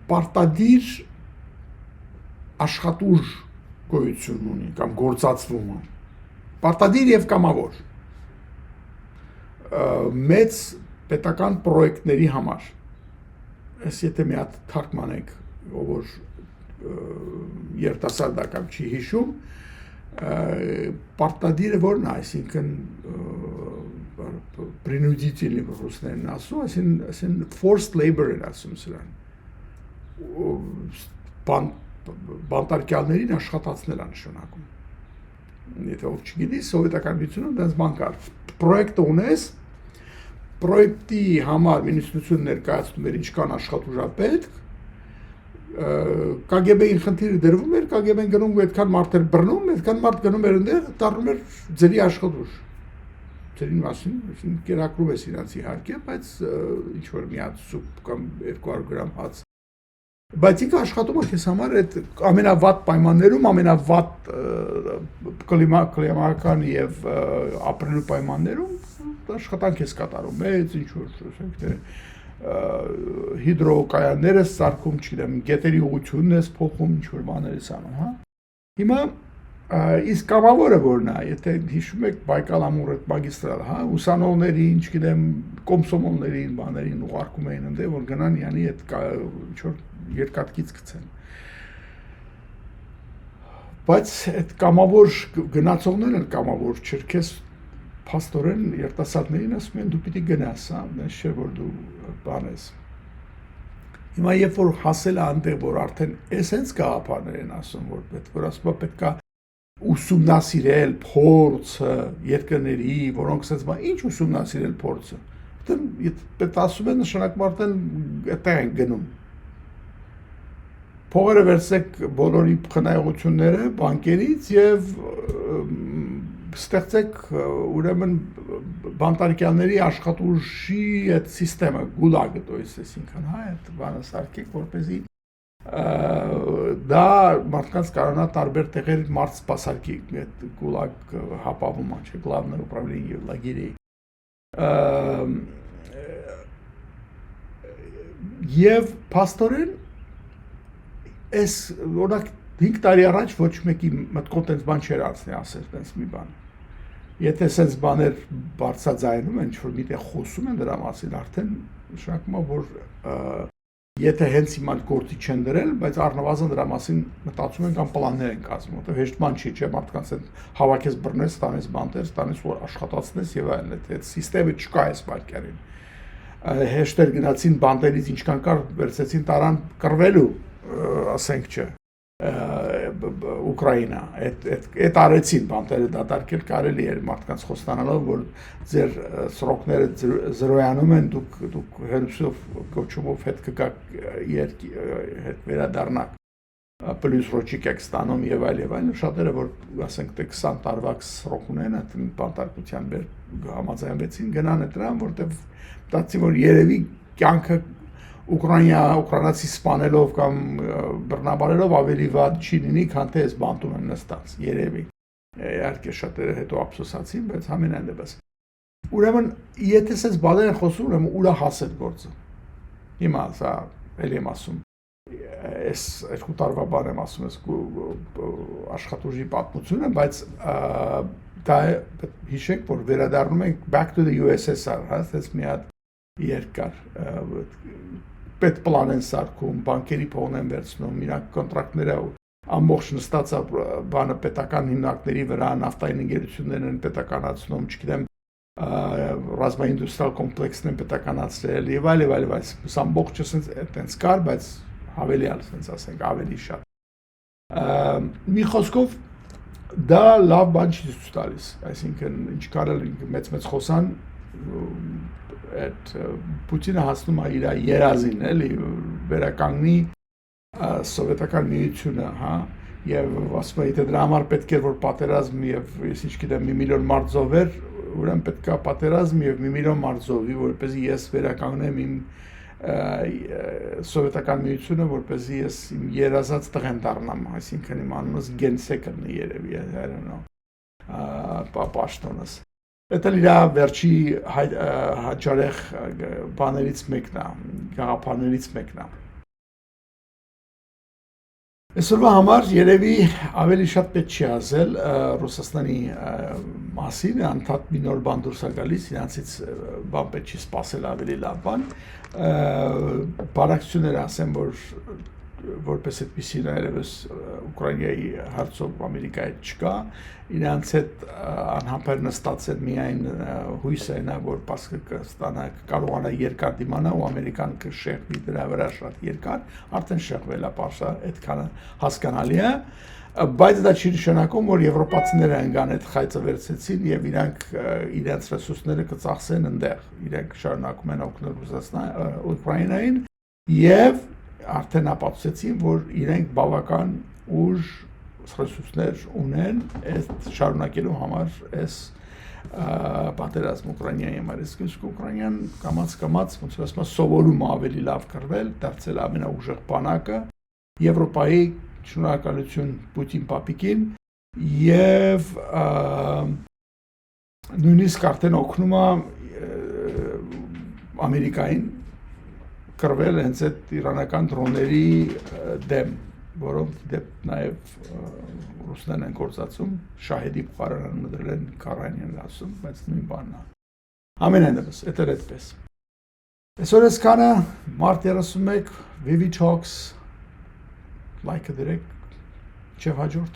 պարտադիր աշխատուժ գոյություն ունի կամ գործածվում է։ Պարտադիր եւ կամավոր։ Մեծ պետական պրոյեկտների համար։ Այս եթե մի հատ թարգմանենք, որ երիտասարդ կամ չի հիշում, պարտադիրը որն է, այսինքն принудительный ռուսներն ասում, այսինքն forced labor են ասում սրան։ Բանտարկյալներին աշխատացնել է նշանակում։ Եթե ով չգիտի, սովետական միությունում դες բան կար։ Պրոյեկտ ունես, պրոյեկտի համար մինիստրությունը ներկայացնում էր ինչքան աշխատուժ է պետք, KGB-ին խնդիրը դրվում էր, KGB-ն գնում ու այդքան մարդ էր բռնում, այդքան մարդ գնում էր այնտեղ, դառնում էր ձերի աշխատուժ։ Ձերին մասին կերակրում ես իրանց իհարկե, բայց ինչ որ մի հատ սուպ կամ 200 գրամ հաց Բայց ինքը աշխատում է քեզ համար այդ ամենավատ պայմաններում, ամենավատ կլիմական եւ ապրելու պայմաններում աշխատանք ես կատարում, մեծ ինչ որ ասենք թե հիդրոկայանները սարքում, չգիտեմ, գետերի ուղղությունն ես փոխում, ինչ որ բաներ ես անում, հա։ Հիմա իսկ կամավորը որն է, եթե հիշում եք Բայկալ ամուր այդ մագիստրալ, հա, ուսանողներին, չգիտեմ, կոմսոմոլներին, բաներին ուղարկում էին այնտեղ, որ գնան յանի այդ ինչ որ երկաթգից գցեն։ Բայց այդ կամավոր գնացողներն կամավոր չրքես փաստորեն երիտասարդներին ասում են դու պիտի գնաս, հա, դες չէ որ դու բան ես։ Հիմա երբ որ հասել է այնտեղ, որ արդեն էսենց գաղափարներ են ասում, որ պետք է ուսումնասիրել փորձը երկրների, որոնք ասած բան, ինչ ուսումնասիրել փորձը։ Այդտեղ պետք ասում են նշանակում արդեն այդտեղ են գնում։ փողերը վերցեք բոլորի խնայողությունները բանկերից եւ ստեղծեք ուրեմն բանտարկյալների աշխատուժի այդ համակարգը գուլագը то есть այսինքն հա այդ բանը սարքեք որպեսզի դա մարդկանց կարողանա տարբեր տեղեր մարդ սպասարկի այդ գուլագ հապավում չէ главное управление лагерей եւ փաստորեն այս օրինակ 5 տարի առաջ ոչ մեկի մտքով տենց բան չէր ասել ասել տենց մի բան եթե sense բաներ բարձրաձայնում են ինչ որ միտեղ խոսում են դրա մասին արդեն նշանակում է որ եթե հենց հիմա գործի չեն դրել բայց առնվազն դրա մասին մտածում են կամ պլաններ են կազմում որտեղ հեշտ բան չի չէ մարդկանց այդ հավաքես բռնես ստանես բանտեր ստանես որ աշխատացնես եւ այլն այդ համակարգը չկա այս բանկերին հեշտեր գնացին բանտերից ինչքան կար վերցեցին տարան կռվելու ասենք չէ Ուկրաինա այդ արեցին բանտերը դատարկել կարելի էր մարդկանց խոստանալով որ ձեր սրոկները զրոյանում են դուք հերոսով կոչումով հետ կգաք հետ վերադառնաք պլյուս ռոճիկ եք ստանում եւ այլն շատերը որ ասենք թե 20 տարվա սրոկ ունեն այդ բանտարկության համաձայնվեցին գնան դրան որտեվ մտածի որ երևի կյանքը ուկրաինացի սպանելով կամ բռնաբարելով ավելի վատ չի լինի, քան թե այս բանտում են նստած, երևի։ Իհարկե շատերը հետո ափսոսացին, բայց ամենայն դեպս։ Ուրեմն, եթե այս բաները խոսում, ուրեմն ուրա հասել գործը։ Հիմա սա էլի եմ ասում։ Այս 2 տարվա բան եմ ասում, այս աշխատուժի պատմությունը, բայց դա հիշենք, որ վերադառնում ենք back to the USSR, հա, այս մի հատ երկար պետ պլան են սարքում, բանկերի փողն են վերցնում, իրանք կոնտրակտները ամբողջ նստած բանը պետական հիմնարկների վրա նավթային ընկերություններն են պետականացնում, չգիտեմ, ռազմաինդուստրիալ կոմպլեքսն են պետականացրել եւ այլն, այս ամբողջը sense կար, բայց հավելյալ sense ասենք ավելի շատ։ Մի խոսքով դա լավ բան չի ցույց տալիս, այսինքն ինչ կարել մեծ խոսան այդ Պուտինը հասնում է իր երազին էլի վերականգնի սովետական միությունը, հա, եւ ասում է, եթե դրա համար պետք է որ պատերազմ եւ ես ինչ գիտեմ 1 միլիոն մարդ զոհեր, ուրեմն պետք է պատերազմ եւ 1 միլիոն մարդ զոհվի, որպեսզի ես վերականգնեմ իմ սովետական միությունը, որպեսզի ես իմ երազած տղեն դառնամ, այսինքն իմ անունս Գենսեկն է երևի, I don't know, պաշտոնս։ Դա իր վերջի հաջարեղ բաներից մեկն է, գաղափարներից մեկն է։ Այսօրվա համար երևի ավելի շատ պետք չի ասել Ռուսաստանի մասին, անդադ մի նոր բան դուրս է գալիս, իրանցից բան պետք չի սպասել ավելի լավ բան։ Բարակցությունները ասեմ, որպես այդպիսի ներևս Ուկրաինայի հարցով Ամերիկայի չկա, իրանց հետ անհամբեր նստած են միայն հույսը նա, որ Պասխը կարողանա երկար դիմանա ու Ամերիկան կշեղվի դրա վրա շատ երկար, արդեն շեղվել է պարզա, այդքանը հասկանալի է, բայց դա չի նշանակում, որ եվրոպացիները ընկան այդ խայծը վերցեցին եւ իրանք իրենց ռեսուրսները կծախսեն այնտեղ, իրենք շարունակում են օգնել Ուկրաինային եւ արդեն ապացուցեցին, որ իրենք բավական ուժ ռեսուրսներ ունեն այս շարունակելու համար այս պատերազմ Ուկրաինայի համար, իսկ Ուկրաինան կամաց ոնց որ ասում սովորում ավելի լավ կրվել, դարձել ամենաուժեղ բանակը Եվրոպայի շնորհակալություն Պուտին պապիկին եւ նույնիսկ արդեն օգնում է Ամերիկային կրվել հենց այդ իրանական դրոնների դեմ, որոնք դեպ նաև ռուսներն են գործածում, շահեդի փոխարեն մդրել են Կարանյանն ասում, բայց նույն բանն է։ Ամենայն դեպս, դա այդպես։ Այսօր այսքանը մարտ 31 Vivi Talks like-ը դրեք, չև հաջորդ։